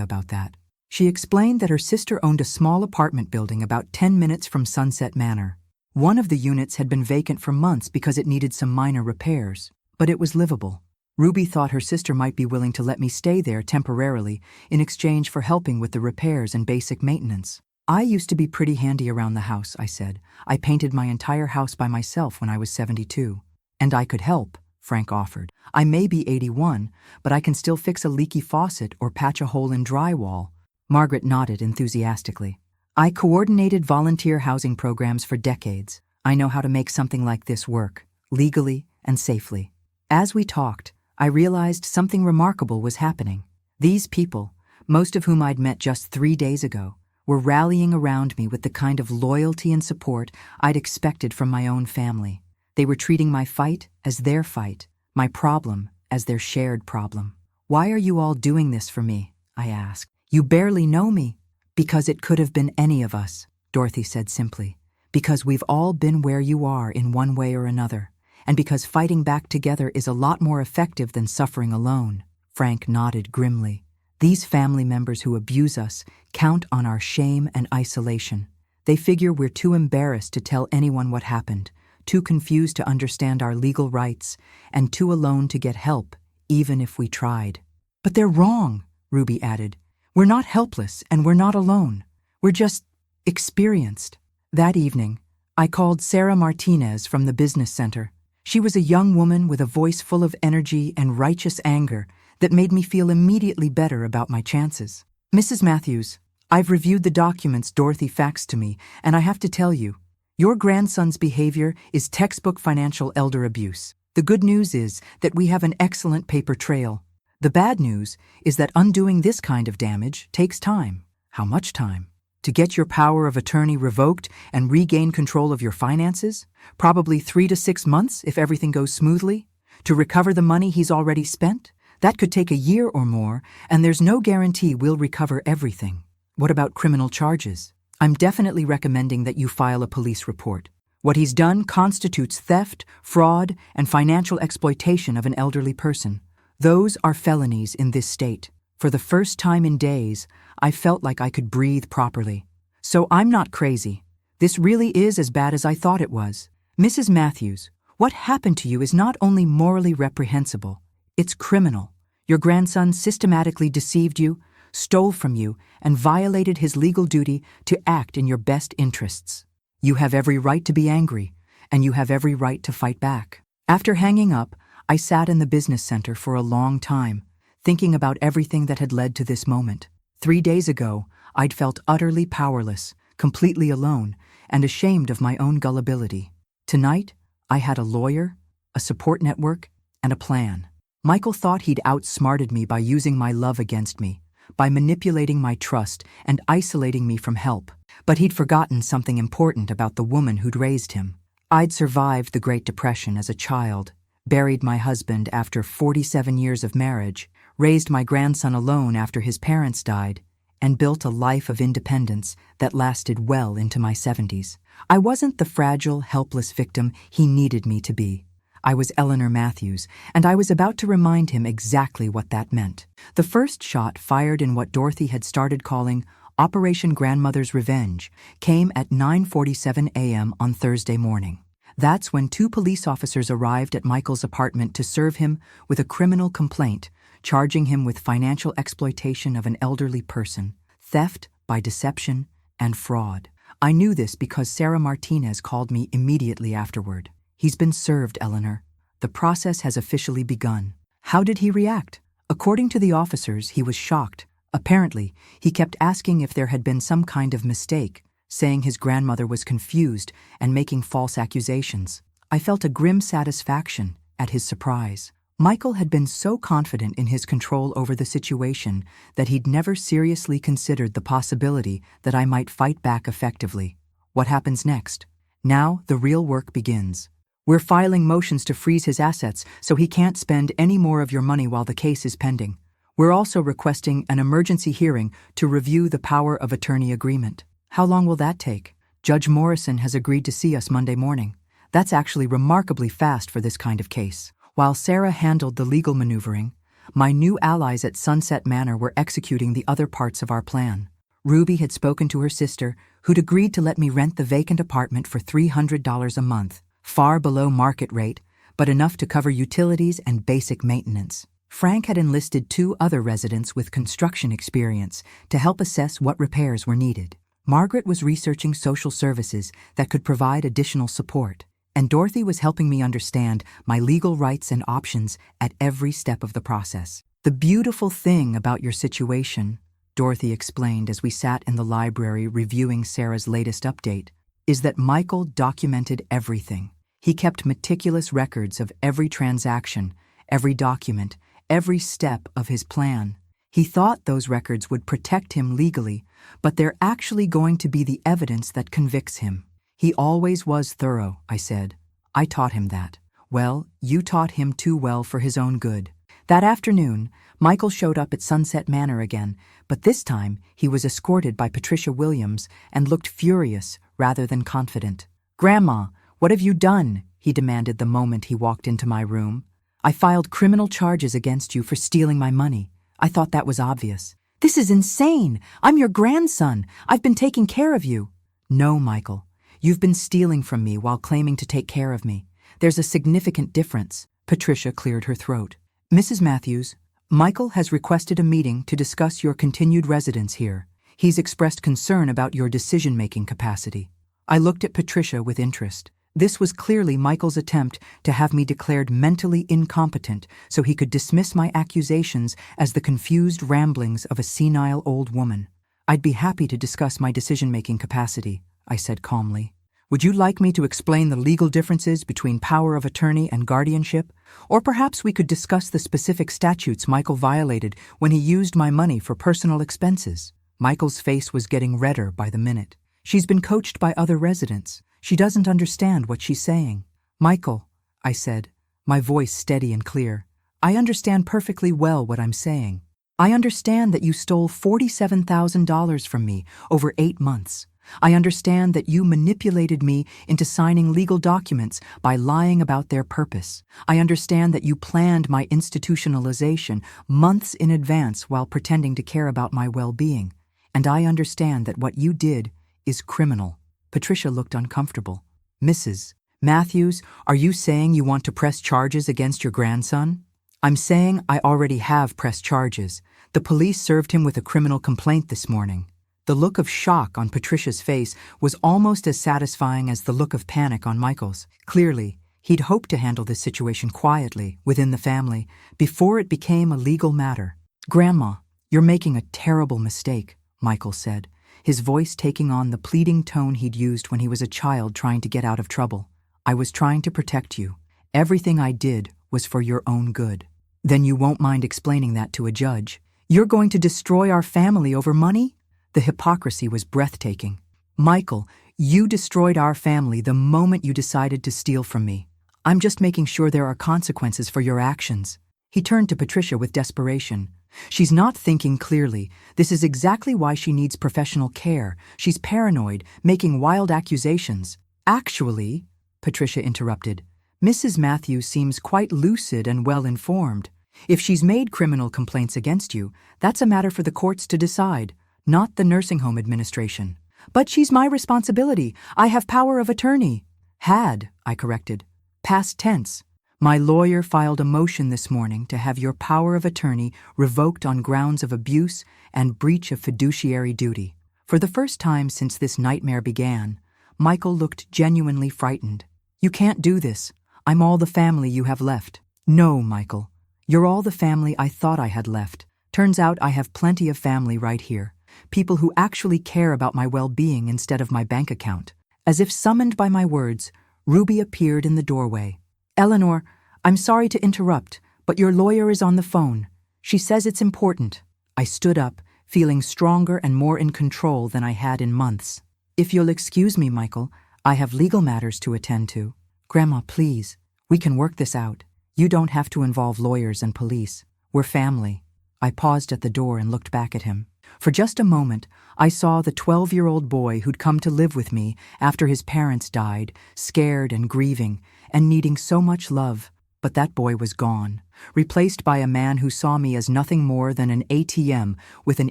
about that. She explained that her sister owned a small apartment building about 10 minutes from Sunset Manor. One of the units had been vacant for months because it needed some minor repairs, but it was livable. Ruby thought her sister might be willing to let me stay there temporarily in exchange for helping with the repairs and basic maintenance. I used to be pretty handy around the house, I said. I painted my entire house by myself when I was 72. And I could help, Frank offered. I may be 81, but I can still fix a leaky faucet or patch a hole in drywall. Margaret nodded enthusiastically. I coordinated volunteer housing programs for decades. I know how to make something like this work, legally and safely. As we talked, I realized something remarkable was happening. These people, most of whom I'd met just 3 days ago, were rallying around me with the kind of loyalty and support I'd expected from my own family. They were treating my fight as their fight, my problem as their shared problem. Why are you all doing this for me? I asked. You barely know me. Because it could have been any of us, Dorothy said simply. Because we've all been where you are in one way or another. And because fighting back together is a lot more effective than suffering alone. Frank nodded grimly. These family members who abuse us count on our shame and isolation. They figure we're too embarrassed to tell anyone what happened, too confused to understand our legal rights, and too alone to get help, even if we tried. But they're wrong, Ruby added. We're not helpless and we're not alone. We're just experienced. That evening, I called Sarah Martinez from the business center. She was a young woman with a voice full of energy and righteous anger that made me feel immediately better about my chances. Mrs. Matthews, I've reviewed the documents Dorothy faxed to me, and I have to tell you, your grandson's behavior is textbook financial elder abuse. The good news is that we have an excellent paper trail. The bad news is that undoing this kind of damage takes time. How much time? To get your power of attorney revoked and regain control of your finances? Probably 3 to 6 months if everything goes smoothly. To recover the money he's already spent? That could take a year or more, and there's no guarantee we'll recover everything. What about criminal charges? I'm definitely recommending that you file a police report. What he's done constitutes theft, fraud, and financial exploitation of an elderly person. Those are felonies in this state. For the first time in days, I felt like I could breathe properly. So I'm not crazy. This really is as bad as I thought it was. Mrs. Matthews, what happened to you is not only morally reprehensible, it's criminal. Your grandson systematically deceived you, stole from you, and violated his legal duty to act in your best interests. You have every right to be angry, and you have every right to fight back. After hanging up, I sat in the business center for a long time, thinking about everything that had led to this moment. 3 days ago, I'd felt utterly powerless, completely alone, and ashamed of my own gullibility. Tonight, I had a lawyer, a support network, and a plan. Michael thought he'd outsmarted me by using my love against me, by manipulating my trust and isolating me from help. But he'd forgotten something important about the woman who'd raised him. I'd survived the Great Depression as a child, buried my husband after 47 years of marriage, raised my grandson alone after his parents died, and built a life of independence that lasted well into my 70s. I wasn't the fragile, helpless victim he needed me to be. I was Eleanor Matthews, and I was about to remind him exactly what that meant. The first shot, fired in what Dorothy had started calling Operation Grandmother's Revenge, came at 9:47 a.m. on Thursday morning. That's when 2 police officers arrived at Michael's apartment to serve him with a criminal complaint, charging him with financial exploitation of an elderly person, theft by deception, and fraud. I knew this because Sarah Martinez called me immediately afterward. He's been served, Eleanor. The process has officially begun. How did he react? According to the officers, he was shocked. Apparently, he kept asking if there had been some kind of mistake, saying his grandmother was confused and making false accusations. I felt a grim satisfaction at his surprise. Michael had been so confident in his control over the situation that he'd never seriously considered the possibility that I might fight back effectively. What happens next? Now, the real work begins. We're filing motions to freeze his assets so he can't spend any more of your money while the case is pending. We're also requesting an emergency hearing to review the power of attorney agreement. How long will that take? Judge Morrison has agreed to see us Monday morning. That's actually remarkably fast for this kind of case. While Sarah handled the legal maneuvering, my new allies at Sunset Manor were executing the other parts of our plan. Ruby had spoken to her sister, who'd agreed to let me rent the vacant apartment for $300 a month, far below market rate, but enough to cover utilities and basic maintenance. Frank had enlisted 2 other residents with construction experience to help assess what repairs were needed. Margaret was researching social services that could provide additional support, and Dorothy was helping me understand my legal rights and options at every step of the process. The beautiful thing about your situation, Dorothy explained as we sat in the library reviewing Sarah's latest update, is that Michael documented everything. He kept meticulous records of every transaction, every document, every step of his plan. He thought those records would protect him legally, but they're actually going to be the evidence that convicts him. He always was thorough, I said. I taught him that. Well, you taught him too well for his own good. That afternoon, Michael showed up at Sunset Manor again, but this time he was escorted by Patricia Williams and looked furious rather than confident. "Grandma, what have you done?" he demanded the moment he walked into my room. "I filed criminal charges against you for stealing my money. I thought that was obvious." "This is insane! I'm your grandson! I've been taking care of you." "No, Michael. You've been stealing from me while claiming to take care of me. There's a significant difference." Patricia cleared her throat. "Mrs. Matthews, Michael has requested a meeting to discuss your continued residence here. He's expressed concern about your decision-making capacity." I looked at Patricia with interest. This was clearly Michael's attempt to have me declared mentally incompetent so he could dismiss my accusations as the confused ramblings of a senile old woman. "I'd be happy to discuss my decision-making capacity," I said calmly. "Would you like me to explain the legal differences between power of attorney and guardianship? Or perhaps we could discuss the specific statutes Michael violated when he used my money for personal expenses?" Michael's face was getting redder by the minute. "She's been coached by other residents. She doesn't understand what she's saying." "Michael," I said, my voice steady and clear, "I understand perfectly well what I'm saying. I understand that you stole $47,000 from me over 8 months. I understand that you manipulated me into signing legal documents by lying about their purpose. I understand that you planned my institutionalization months in advance while pretending to care about my well-being. And I understand that what you did is criminal." Patricia looked uncomfortable. Mrs. Matthews, are you saying you want to press charges against your grandson? I'm saying I already have pressed charges. The police served him with a criminal complaint this morning. The look of shock on Patricia's face was almost as satisfying as the look of panic on Michael's. Clearly, he'd hoped to handle this situation quietly, within the family, before it became a legal matter. Grandma, you're making a terrible mistake, Michael said, his voice taking on the pleading tone he'd used when he was a child trying to get out of trouble. I was trying to protect you. Everything I did was for your own good. Then you won't mind explaining that to a judge. You're going to destroy our family over money? The hypocrisy was breathtaking. Michael, you destroyed our family the moment you decided to steal from me. I'm just making sure there are consequences for your actions. He turned to Patricia with desperation. She's not thinking clearly. This is exactly why she needs professional care. She's paranoid, making wild accusations. Actually, Patricia interrupted, Mrs. Matthews seems quite lucid and well-informed. If she's made criminal complaints against you, that's a matter for the courts to decide, not the nursing home administration. But she's my responsibility. I have power of attorney. Had, I corrected. Past tense. My lawyer filed a motion this morning to have your power of attorney revoked on grounds of abuse and breach of fiduciary duty. For the first time since this nightmare began, Michael looked genuinely frightened. You can't do this. I'm all the family you have left. No, Michael. You're all the family I thought I had left. Turns out I have plenty of family right here. People who actually care about my well-being instead of my bank account. As if summoned by my words, Ruby appeared in the doorway. Eleanor, I'm sorry to interrupt, but your lawyer is on the phone. She says it's important. I stood up, feeling stronger and more in control than I had in months. If you'll excuse me, Michael, I have legal matters to attend to. Grandma, please, we can work this out. You don't have to involve lawyers and police. We're family. I paused at the door and looked back at him. For just a moment, I saw the 12-year-old boy who'd come to live with me after his parents died, scared and grieving, and needing so much love. But that boy was gone, replaced by a man who saw me as nothing more than an ATM with an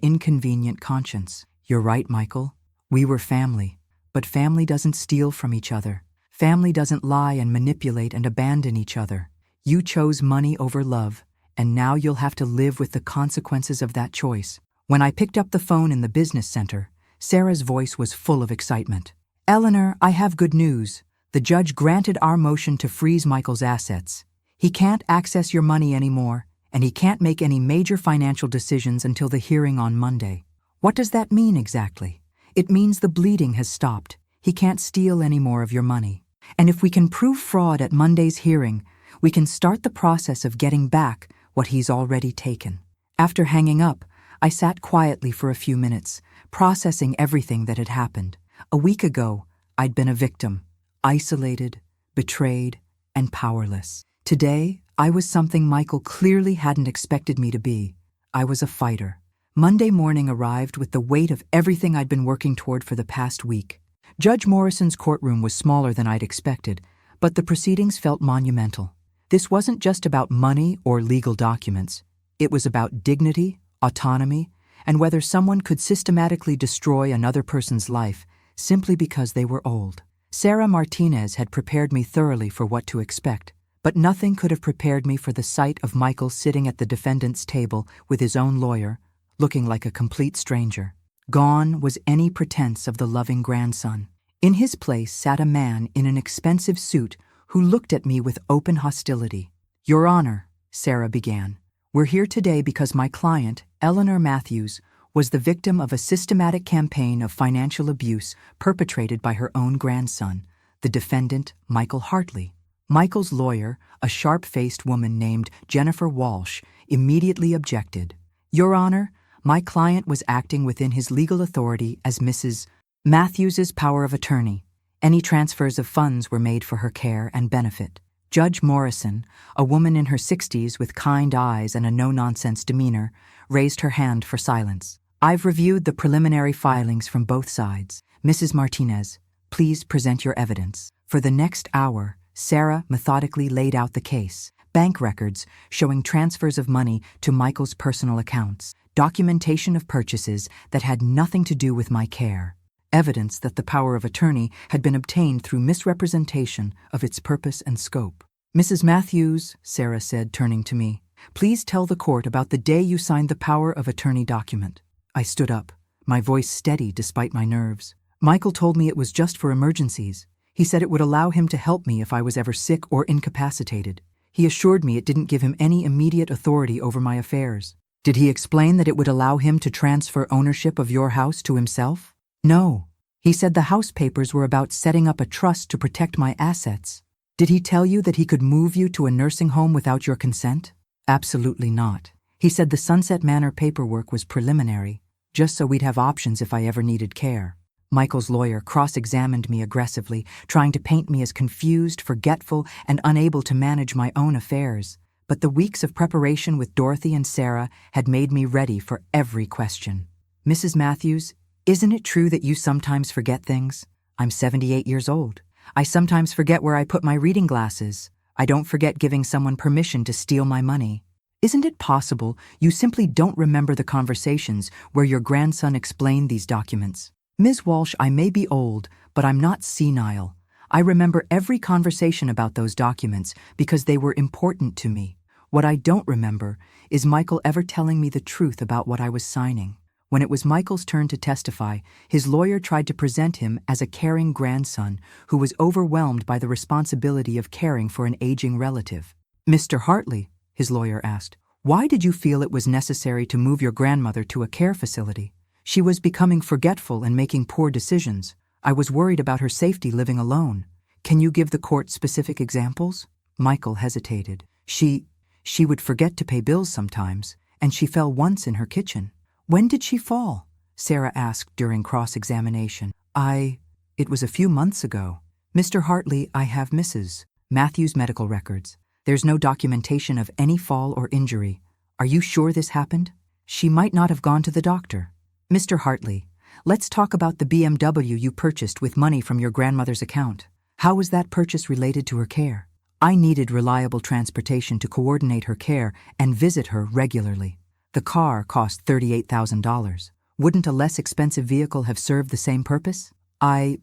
inconvenient conscience. You're right, Michael. We were family. But family doesn't steal from each other. Family doesn't lie and manipulate and abandon each other. You chose money over love, and now you'll have to live with the consequences of that choice. When I picked up the phone in the business center, Sarah's voice was full of excitement. Eleanor, I have good news. The judge granted our motion to freeze Michael's assets. He can't access your money anymore, and he can't make any major financial decisions until the hearing on Monday. What does that mean exactly? It means the bleeding has stopped. He can't steal any more of your money. And if we can prove fraud at Monday's hearing, we can start the process of getting back what he's already taken. After hanging up, I sat quietly for a few minutes, processing everything that had happened. A week ago, I'd been a victim, isolated, betrayed, and powerless. Today, I was something Michael clearly hadn't expected me to be. I was a fighter. Monday morning arrived with the weight of everything I'd been working toward for the past week. Judge Morrison's courtroom was smaller than I'd expected, but the proceedings felt monumental. This wasn't just about money or legal documents. It was about dignity, autonomy, and whether someone could systematically destroy another person's life simply because they were old. Sarah Martinez had prepared me thoroughly for what to expect, but nothing could have prepared me for the sight of Michael sitting at the defendant's table with his own lawyer, looking like a complete stranger. Gone was any pretense of the loving grandson. In his place sat a man in an expensive suit who looked at me with open hostility. Your Honor, Sarah began, we're here today because my client, Eleanor Matthews, was the victim of a systematic campaign of financial abuse perpetrated by her own grandson, the defendant, Michael Hartley. Michael's lawyer, a sharp-faced woman named Jennifer Walsh, immediately objected. Your Honor, my client was acting within his legal authority as Mrs. Matthews's power of attorney. Any transfers of funds were made for her care and benefit. Judge Morrison, a woman in her 60s with kind eyes and a no-nonsense demeanor, raised her hand for silence. I've reviewed the preliminary filings from both sides. Mrs. Martinez, please present your evidence. For the next hour, Sarah methodically laid out the case. Bank records showing transfers of money to Michael's personal accounts. Documentation of purchases that had nothing to do with my care. evidence that the power of attorney had been obtained through misrepresentation of its purpose and scope. "Mrs. Matthews," Sarah said, turning to me, "please tell the court about the day you signed the power of attorney document." I stood up, my voice steady despite my nerves. "Michael told me it was just for emergencies. He said it would allow him to help me if I was ever sick or incapacitated. He assured me it didn't give him any immediate authority over my affairs." "Did he explain that it would allow him to transfer ownership of your house to himself?" "No. He said the house papers were about setting up a trust to protect my assets." "Did he tell you that he could move you to a nursing home without your consent?" "Absolutely not. He said the Sunset Manor paperwork was preliminary, just so we'd have options if I ever needed care." Michael's lawyer cross-examined me aggressively, trying to paint me as confused, forgetful, and unable to manage my own affairs. But the weeks of preparation with Dorothy and Sarah had made me ready for every question. "Mrs. Matthews, isn't it true that you sometimes forget things? I'm 78 years old. I sometimes forget where I put my reading glasses. I don't forget giving someone permission to steal my money. Isn't it possible you simply don't remember the conversations where your grandson explained these documents?" "Ms. Walsh, I may be old, but I'm not senile. I remember every conversation about those documents because they were important to me. What I don't remember is Michael ever telling me the truth about what I was signing." When it was Michael's turn to testify, his lawyer tried to present him as a caring grandson who was overwhelmed by the responsibility of caring for an aging relative. "Mr. Hartley," his lawyer asked, "why did you feel it was necessary to move your grandmother to a care facility? She was becoming forgetful and making poor decisions. I was worried about her safety living alone. Can you give the court specific examples?" Michael hesitated. She would forget to pay bills sometimes, and she fell once in her kitchen." "When did she fall?" Sarah asked during cross-examination. It was a few months ago." "Mr. Hartley, I have Mrs. Matthews' medical records. There's no documentation of any fall or injury. Are you sure this happened?" "She might not have gone to the doctor." "Mr. Hartley, let's talk about the BMW you purchased with money from your grandmother's account. How was that purchase related to her care?" "I needed reliable transportation to coordinate her care and visit her regularly. The car cost $38,000. Wouldn't a less expensive vehicle have served the same purpose?" I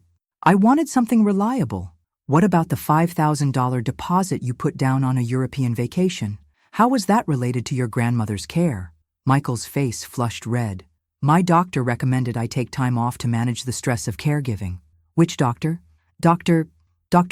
wanted something reliable." "What about the $5,000 deposit you put down on a European vacation? How was that related to your grandmother's care?" Michael's face flushed red. "My doctor recommended I take time off to manage the stress of caregiving." "Which doctor?" Dr.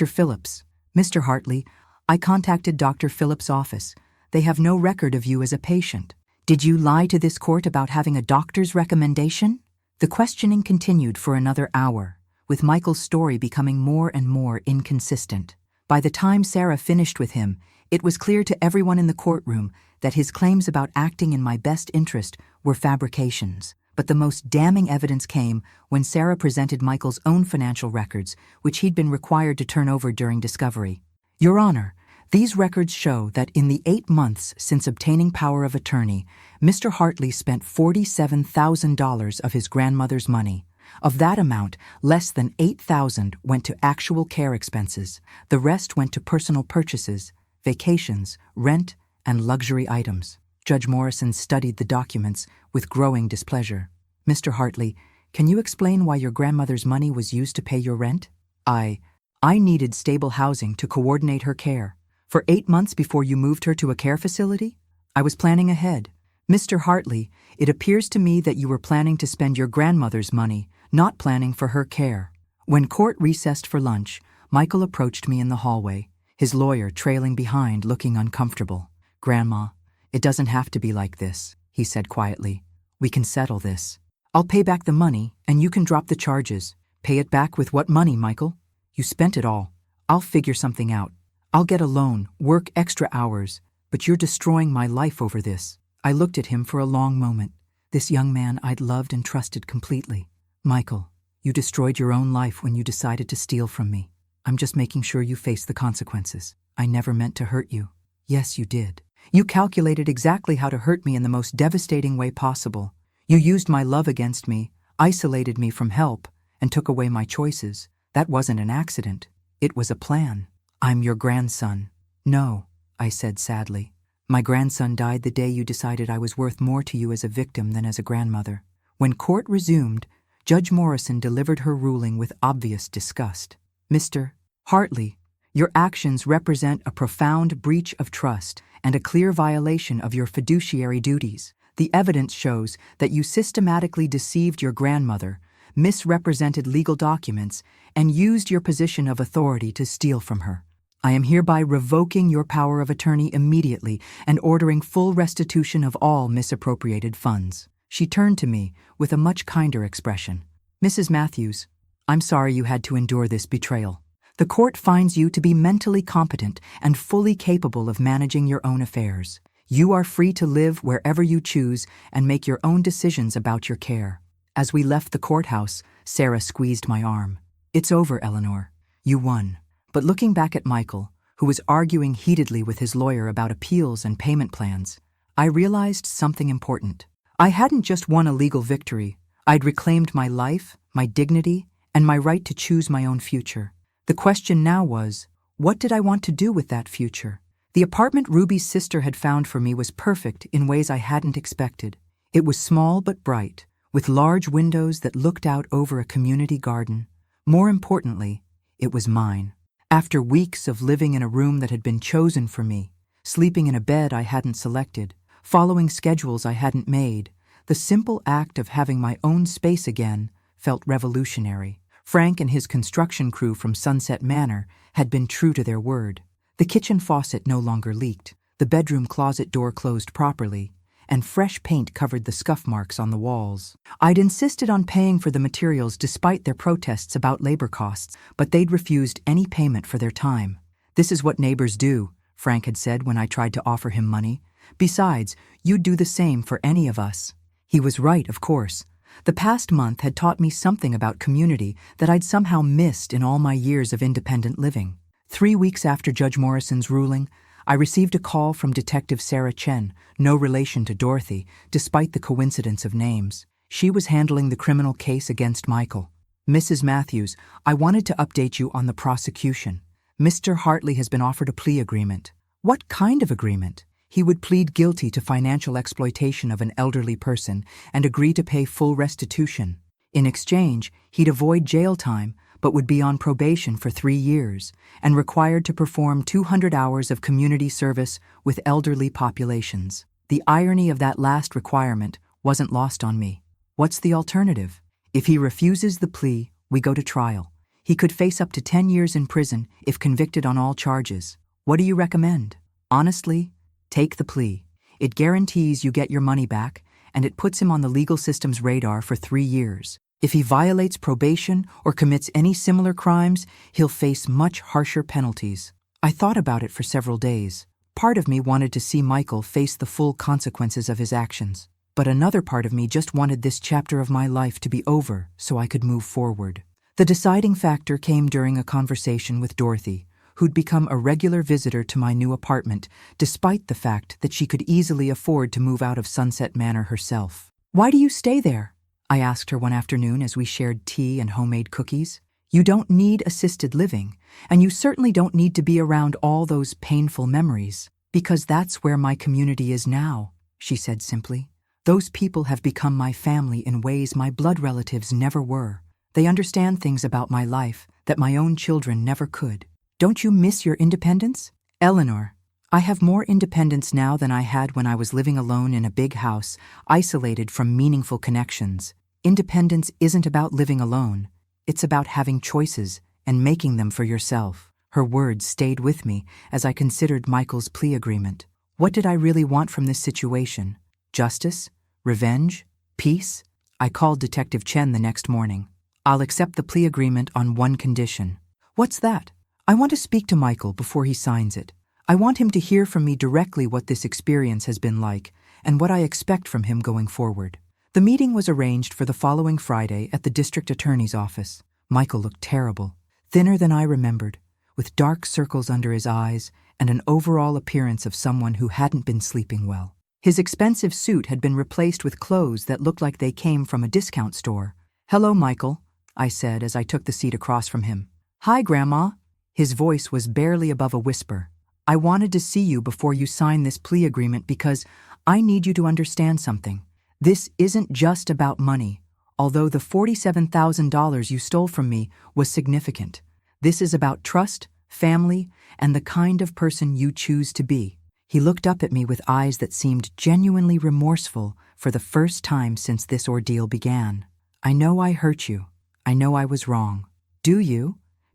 Phillips." "Mr. Hartley, I contacted Dr. Phillips' office. They have no record of you as a patient. Did you lie to this court about having a doctor's recommendation?" The questioning continued for another hour, with Michael's story becoming more and more inconsistent. By the time Sarah finished with him, it was clear to everyone in the courtroom that his claims about acting in my best interest were fabrications. But the most damning evidence came when Sarah presented Michael's own financial records, which he'd been required to turn over during discovery. "Your Honor, these records show that in the 8 months since obtaining power of attorney, Mr. Hartley spent $47,000 of his grandmother's money. Of that amount, less than $8,000 went to actual care expenses. The rest went to personal purchases, vacations, rent, and luxury items." Judge Morrison studied the documents with growing displeasure. "Mr. Hartley, can you explain why your grandmother's money was used to pay your rent?" I needed stable housing to coordinate her care. For 8 months before you moved her to a care facility? I was planning ahead. Mr. Hartley, it appears to me that you were planning to spend your grandmother's money, not planning for her care." When court recessed for lunch, Michael approached me in the hallway, his lawyer trailing behind, looking uncomfortable. "Grandma, it doesn't have to be like this," he said quietly. "We can settle this. I'll pay back the money, and you can drop the charges. Pay it back with what money, Michael? You spent it all. I'll figure something out. I'll get a loan, work extra hours, but you're destroying my life over this." I looked at him for a long moment, this young man I'd loved and trusted completely. "Michael, you destroyed your own life when you decided to steal from me. I'm just making sure you face the consequences. I never meant to hurt you." "Yes, you did. You calculated exactly how to hurt me in the most devastating way possible. You used my love against me, isolated me from help, and took away my choices. That wasn't an accident. It was a plan. I'm your grandson." "No," I said sadly. "My grandson died the day you decided I was worth more to you as a victim than as a grandmother." When court resumed, Judge Morrison delivered her ruling with obvious disgust. Mr. Hartley, your actions represent a profound breach of trust and a clear violation of your fiduciary duties. The evidence shows that you systematically deceived your grandmother, misrepresented legal documents, and used your position of authority to steal from her. I am hereby revoking your power of attorney immediately and ordering full restitution of all misappropriated funds. She turned to me with a much kinder expression. Mrs. Matthews, I'm sorry you had to endure this betrayal. The court finds you to be mentally competent and fully capable of managing your own affairs. You are free to live wherever you choose and make your own decisions about your care. As we left the courthouse, Sarah squeezed my arm. It's over, Eleanor. You won. But looking back at Michael, who was arguing heatedly with his lawyer about appeals and payment plans, I realized something important. I hadn't just won a legal victory. I'd reclaimed my life, my dignity, and my right to choose my own future. The question now was, what did I want to do with that future? The apartment Ruby's sister had found for me was perfect in ways I hadn't expected. It was small but bright, with large windows that looked out over a community garden. More importantly, it was mine. After weeks of living in a room that had been chosen for me, sleeping in a bed I hadn't selected, following schedules I hadn't made, the simple act of having my own space again felt revolutionary. Frank and his construction crew from Sunset Manor had been true to their word. The kitchen faucet no longer leaked, the bedroom closet door closed properly, and fresh paint covered the scuff marks on the walls. I'd insisted on paying for the materials despite their protests about labor costs, but they'd refused any payment for their time. This is what neighbors do, Frank had said when I tried to offer him money. Besides, you'd do the same for any of us. He was right, of course. The past month had taught me something about community that I'd somehow missed in all my years of independent living. 3 weeks after Judge Morrison's ruling, I received a call from Detective Sarah Chen, no relation to Dorothy, despite the coincidence of names. She was handling the criminal case against Michael. Mrs. Matthews, I wanted to update you on the prosecution. Mr. Hartley has been offered a plea agreement. What kind of agreement? He would plead guilty to financial exploitation of an elderly person and agree to pay full restitution. In exchange, he'd avoid jail time, but would be on probation for 3 years and required to perform 200 hours of community service with elderly populations. The irony of that last requirement wasn't lost on me. What's the alternative? If he refuses the plea, we go to trial. He could face up to 10 years in prison if convicted on all charges. What do you recommend? Honestly, take the plea. It guarantees you get your money back, and it puts him on the legal system's radar for 3 years. If he violates probation or commits any similar crimes, he'll face much harsher penalties. I thought about it for several days. Part of me wanted to see Michael face the full consequences of his actions, but another part of me just wanted this chapter of my life to be over so I could move forward. The deciding factor came during a conversation with Dorothy, who'd become a regular visitor to my new apartment, despite the fact that she could easily afford to move out of Sunset Manor herself. Why do you stay there? I asked her one afternoon as we shared tea and homemade cookies. You don't need assisted living, and you certainly don't need to be around all those painful memories, because that's where my community is now, she said simply. Those people have become my family in ways my blood relatives never were. They understand things about my life that my own children never could. Don't you miss your independence? Eleanor, I have more independence now than I had when I was living alone in a big house, isolated from meaningful connections. Independence isn't about living alone. It's about having choices and making them for yourself. Her words stayed with me as I considered Michael's plea agreement. What did I really want from this situation? Justice? Revenge? Peace? I called Detective Chen the next morning. I'll accept the plea agreement on one condition. What's that? I want to speak to Michael before he signs it. I want him to hear from me directly what this experience has been like and what I expect from him going forward. The meeting was arranged for the following Friday at the district attorney's office. Michael looked terrible, thinner than I remembered, with dark circles under his eyes and an overall appearance of someone who hadn't been sleeping well. His expensive suit had been replaced with clothes that looked like they came from a discount store. "Hello, Michael," I said as I took the seat across from him. "Hi, Grandma." His voice was barely above a whisper. "I wanted to see you before you sign this plea agreement because I need you to understand something. This isn't just about money, although the $47,000 you stole from me was significant. This is about trust, family, and the kind of person you choose to be." He looked up at me with eyes that seemed genuinely remorseful for the first time since this ordeal began. "I know I hurt you. I know I was wrong." "Do you?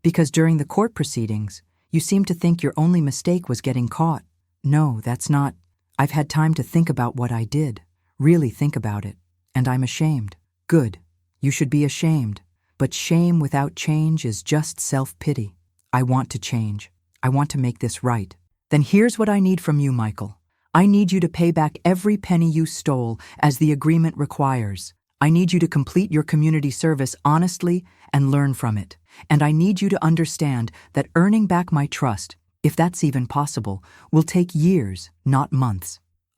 Because during the court proceedings, you seemed to think your only mistake was getting caught." "No, that's not. I've had time to think about what I did, really think about it, and I'm ashamed." "Good. You should be ashamed. But shame without change is just self-pity. I want to change. I want to make this right." "Then here's what I need from you, Michael. I need you to pay back every penny you stole as the agreement requires. I need you to complete your community service honestly and learn from it. And I need you to understand that earning back my trust, if that's even possible, will take years, not months."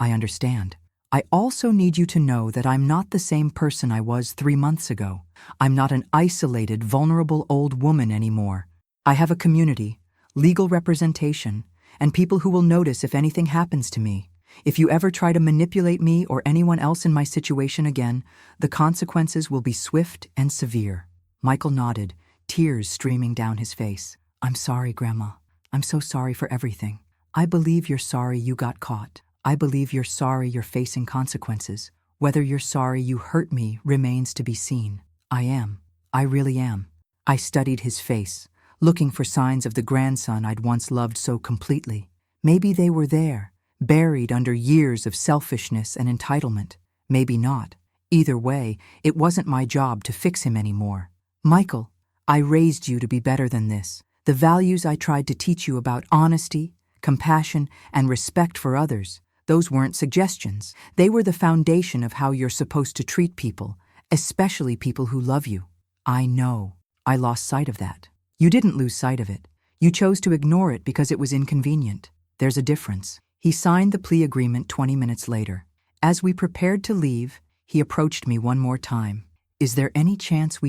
"I understand. I also need you to know that I'm not the same person I was 3 months ago. I'm not an isolated, vulnerable old woman anymore. I have a community, legal representation, and people who will notice if anything happens to me. If you ever try to manipulate me or anyone else in my situation again, the consequences will be swift and severe." Michael nodded, tears streaming down his face. "I'm sorry, Grandma. I'm so sorry for everything. I believe you're sorry you got caught. I believe you're sorry you're facing consequences. Whether you're sorry you hurt me remains to be seen." "I am. I really am." I studied his face, looking for signs of the grandson I'd once loved so completely. Maybe they were there, buried under years of selfishness and entitlement. Maybe not. Either way, it wasn't my job to fix him anymore. "Michael, I raised you to be better than this. The values I tried to teach you about honesty, compassion, and respect for others, those weren't suggestions. They were the foundation of how you're supposed to treat people, especially people who love you." "I know. I lost sight of that." "You didn't lose sight of it. You chose to ignore it because it was inconvenient. There's a difference." He signed the plea agreement 20 minutes later. As we prepared to leave, he approached me one more time. "Is there any chance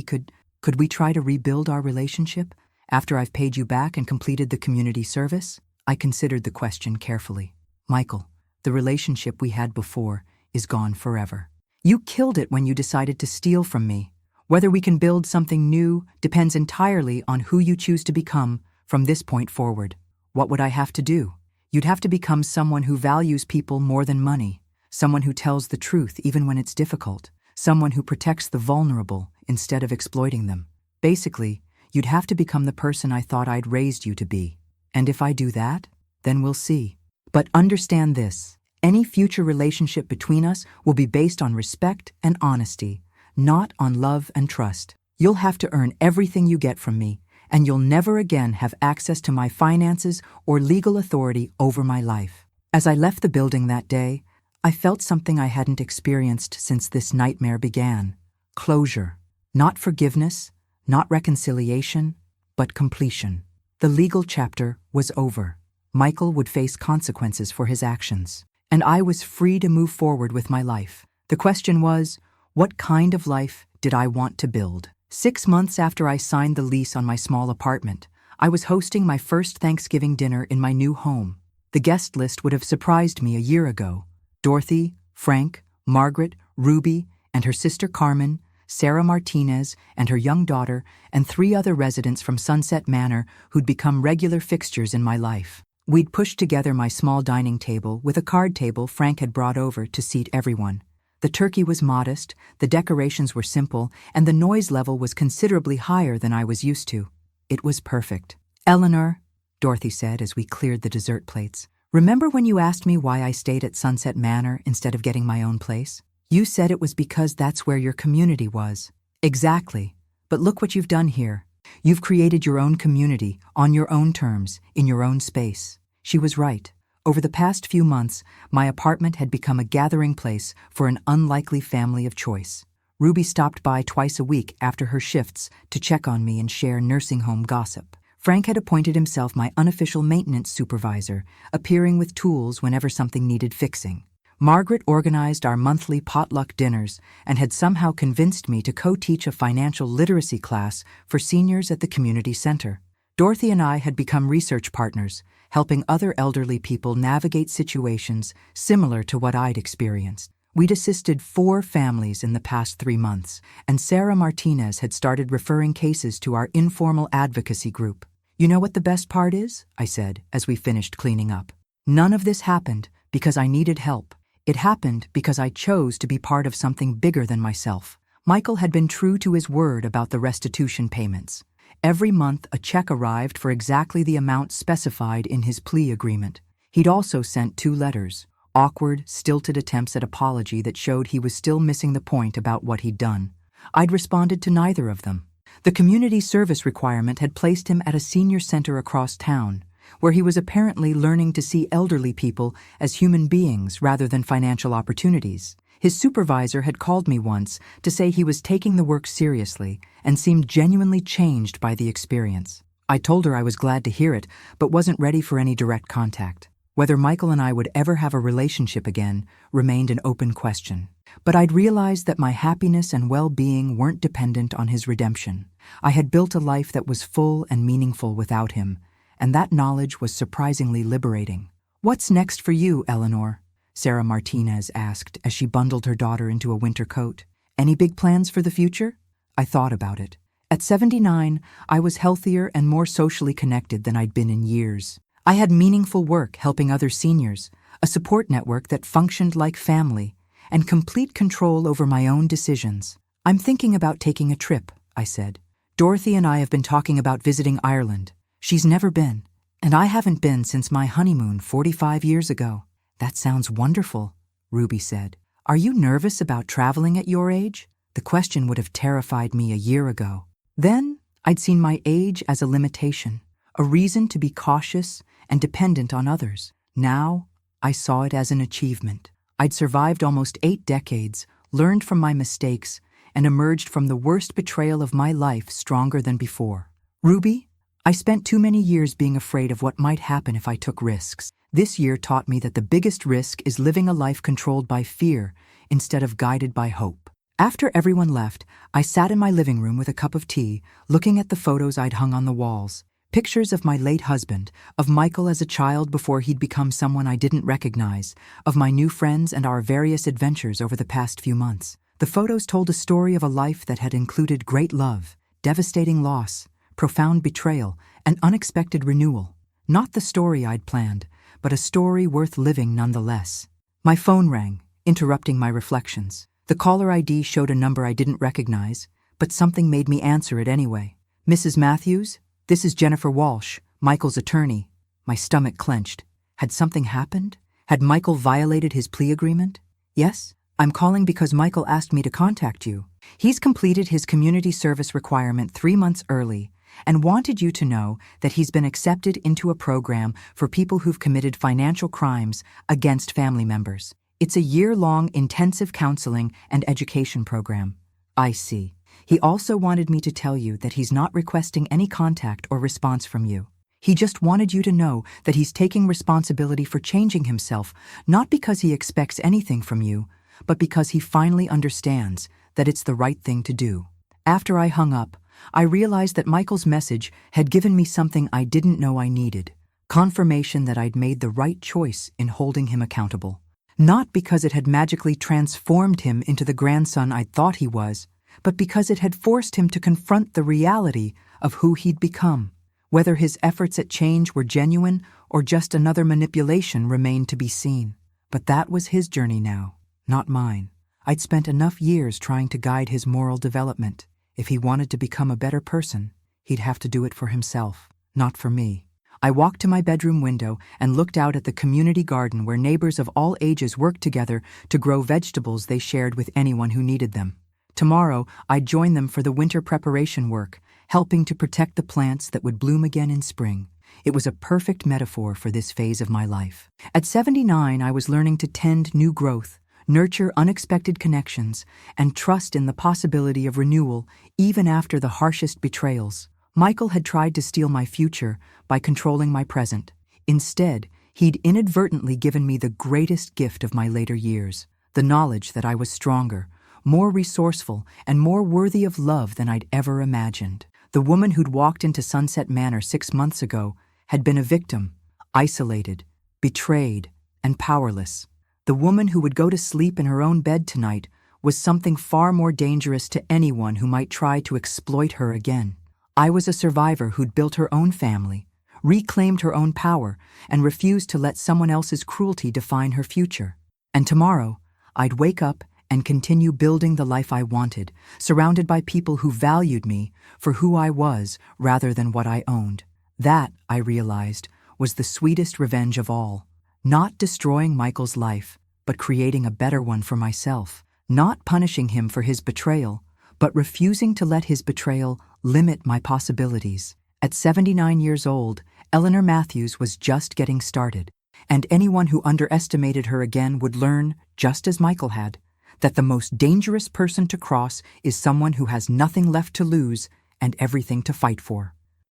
could we try to rebuild our relationship after I've paid you back and completed the community service?" I considered the question carefully. "Michael, the relationship we had before is gone forever. You killed it when you decided to steal from me. Whether we can build something new depends entirely on who you choose to become from this point forward." "What would I have to do?" "You'd have to become someone who values people more than money, someone who tells the truth even when it's difficult, someone who protects the vulnerable instead of exploiting them. Basically, you'd have to become the person I thought I'd raised you to be. And if I do that, then we'll see. But understand this, any future relationship between us will be based on respect and honesty, not on love and trust. You'll have to earn everything you get from me, and you'll never again have access to my finances or legal authority over my life." As I left the building that day, I felt something I hadn't experienced since this nightmare began. Closure. Not forgiveness, not reconciliation, but completion. The legal chapter was over. Michael would face consequences for his actions, and I was free to move forward with my life. The question was, what kind of life did I want to build? 6 months after I signed the lease on my small apartment, I was hosting my first Thanksgiving dinner in my new home. The guest list would have surprised me a year ago. Dorothy, Frank, Margaret, Ruby, and her sister Carmen, Sarah Martinez and her young daughter, and 3 other residents from Sunset Manor who'd become regular fixtures in my life. We'd pushed together my small dining table with a card table Frank had brought over to seat everyone. The turkey was modest, the decorations were simple, and the noise level was considerably higher than I was used to. It was perfect. "Eleanor," Dorothy said as we cleared the dessert plates, "remember when you asked me why I stayed at Sunset Manor instead of getting my own place? You said it was because that's where your community was." "Exactly. But look what you've done here. You've created your own community, on your own terms, in your own space." She was right. Over the past few months, my apartment had become a gathering place for an unlikely family of choice. Ruby stopped by twice a week after her shifts to check on me and share nursing home gossip. Frank had appointed himself my unofficial maintenance supervisor, appearing with tools whenever something needed fixing. Margaret organized our monthly potluck dinners and had somehow convinced me to co-teach a financial literacy class for seniors at the community center. Dorothy and I had become research partners, helping other elderly people navigate situations similar to what I'd experienced. We'd assisted 4 families in the past 3 months, and Sarah Martinez had started referring cases to our informal advocacy group. "You know what the best part is?" I said as we finished cleaning up. "None of this happened because I needed help. It happened because I chose to be part of something bigger than myself." Michael had been true to his word about the restitution payments. Every month, a check arrived for exactly the amount specified in his plea agreement. He'd also sent 2 letters, awkward, stilted attempts at apology that showed he was still missing the point about what he'd done. I'd responded to neither of them. The community service requirement had placed him at a senior center across town, where he was apparently learning to see elderly people as human beings rather than financial opportunities. His supervisor had called me once to say he was taking the work seriously and seemed genuinely changed by the experience. I told her I was glad to hear it, but wasn't ready for any direct contact. Whether Michael and I would ever have a relationship again remained an open question. But I'd realized that my happiness and well-being weren't dependent on his redemption. I had built a life that was full and meaningful without him, and that knowledge was surprisingly liberating. "What's next for you, Eleanor?" Sarah Martinez asked as she bundled her daughter into a winter coat. "Any big plans for the future?" I thought about it. At 79, I was healthier and more socially connected than I'd been in years. I had meaningful work helping other seniors, a support network that functioned like family, and complete control over my own decisions. "I'm thinking about taking a trip," I said. "Dorothy and I have been talking about visiting Ireland. She's never been, and I haven't been since my honeymoon 45 years ago." "That sounds wonderful," Ruby said. "Are you nervous about traveling at your age?" The question would have terrified me a year ago. Then, I'd seen my age as a limitation, a reason to be cautious and dependent on others. Now, I saw it as an achievement. I'd survived almost 8 decades, learned from my mistakes, and emerged from the worst betrayal of my life stronger than before. "Ruby, I spent too many years being afraid of what might happen if I took risks. This year taught me that the biggest risk is living a life controlled by fear instead of guided by hope." After everyone left, I sat in my living room with a cup of tea, looking at the photos I'd hung on the walls. Pictures of my late husband, of Michael as a child before he'd become someone I didn't recognize, of my new friends and our various adventures over the past few months. The photos told a story of a life that had included great love, devastating loss, profound betrayal, and unexpected renewal. Not the story I'd planned, but a story worth living nonetheless. My phone rang, interrupting my reflections. The caller ID showed a number I didn't recognize, but something made me answer it anyway. "Mrs. Matthews? This is Jennifer Walsh, Michael's attorney." My stomach clenched. Had something happened? Had Michael violated his plea agreement? "Yes, I'm calling because Michael asked me to contact you. He's completed his community service requirement 3 months early and wanted you to know that he's been accepted into a program for people who've committed financial crimes against family members. It's a year-long intensive counseling and education program." "I see. He also wanted me to tell you that he's not requesting any contact or response from you. He just wanted you to know that he's taking responsibility for changing himself, not because he expects anything from you, but because he finally understands that it's the right thing to do." After I hung up, I realized that Michael's message had given me something I didn't know I needed: confirmation that I'd made the right choice in holding him accountable. Not because it had magically transformed him into the grandson I thought he was, but because it had forced him to confront the reality of who he'd become. Whether his efforts at change were genuine or just another manipulation remained to be seen. But that was his journey now, not mine. I'd spent enough years trying to guide his moral development. If he wanted to become a better person, he'd have to do it for himself, not for me. I walked to my bedroom window and looked out at the community garden where neighbors of all ages worked together to grow vegetables they shared with anyone who needed them. Tomorrow, I'd join them for the winter preparation work, helping to protect the plants that would bloom again in spring. It was a perfect metaphor for this phase of my life. At 79, I was learning to tend new growth, nurture unexpected connections, and trust in the possibility of renewal even after the harshest betrayals. Michael had tried to steal my future by controlling my present. Instead, he'd inadvertently given me the greatest gift of my later years, the knowledge that I was stronger, more resourceful, and more worthy of love than I'd ever imagined. The woman who'd walked into Sunset Manor 6 months ago had been a victim, isolated, betrayed, and powerless. The woman who would go to sleep in her own bed tonight was something far more dangerous to anyone who might try to exploit her again. I was a survivor who'd built her own family, reclaimed her own power, and refused to let someone else's cruelty define her future. And tomorrow, I'd wake up and continue building the life I wanted, surrounded by people who valued me for who I was rather than what I owned. That, I realized, was the sweetest revenge of all. Not destroying Michael's life, but creating a better one for myself. Not punishing him for his betrayal, but refusing to let his betrayal limit my possibilities. At 79 years old, Eleanor Matthews was just getting started, and anyone who underestimated her again would learn, just as Michael had, that the most dangerous person to cross is someone who has nothing left to lose and everything to fight for.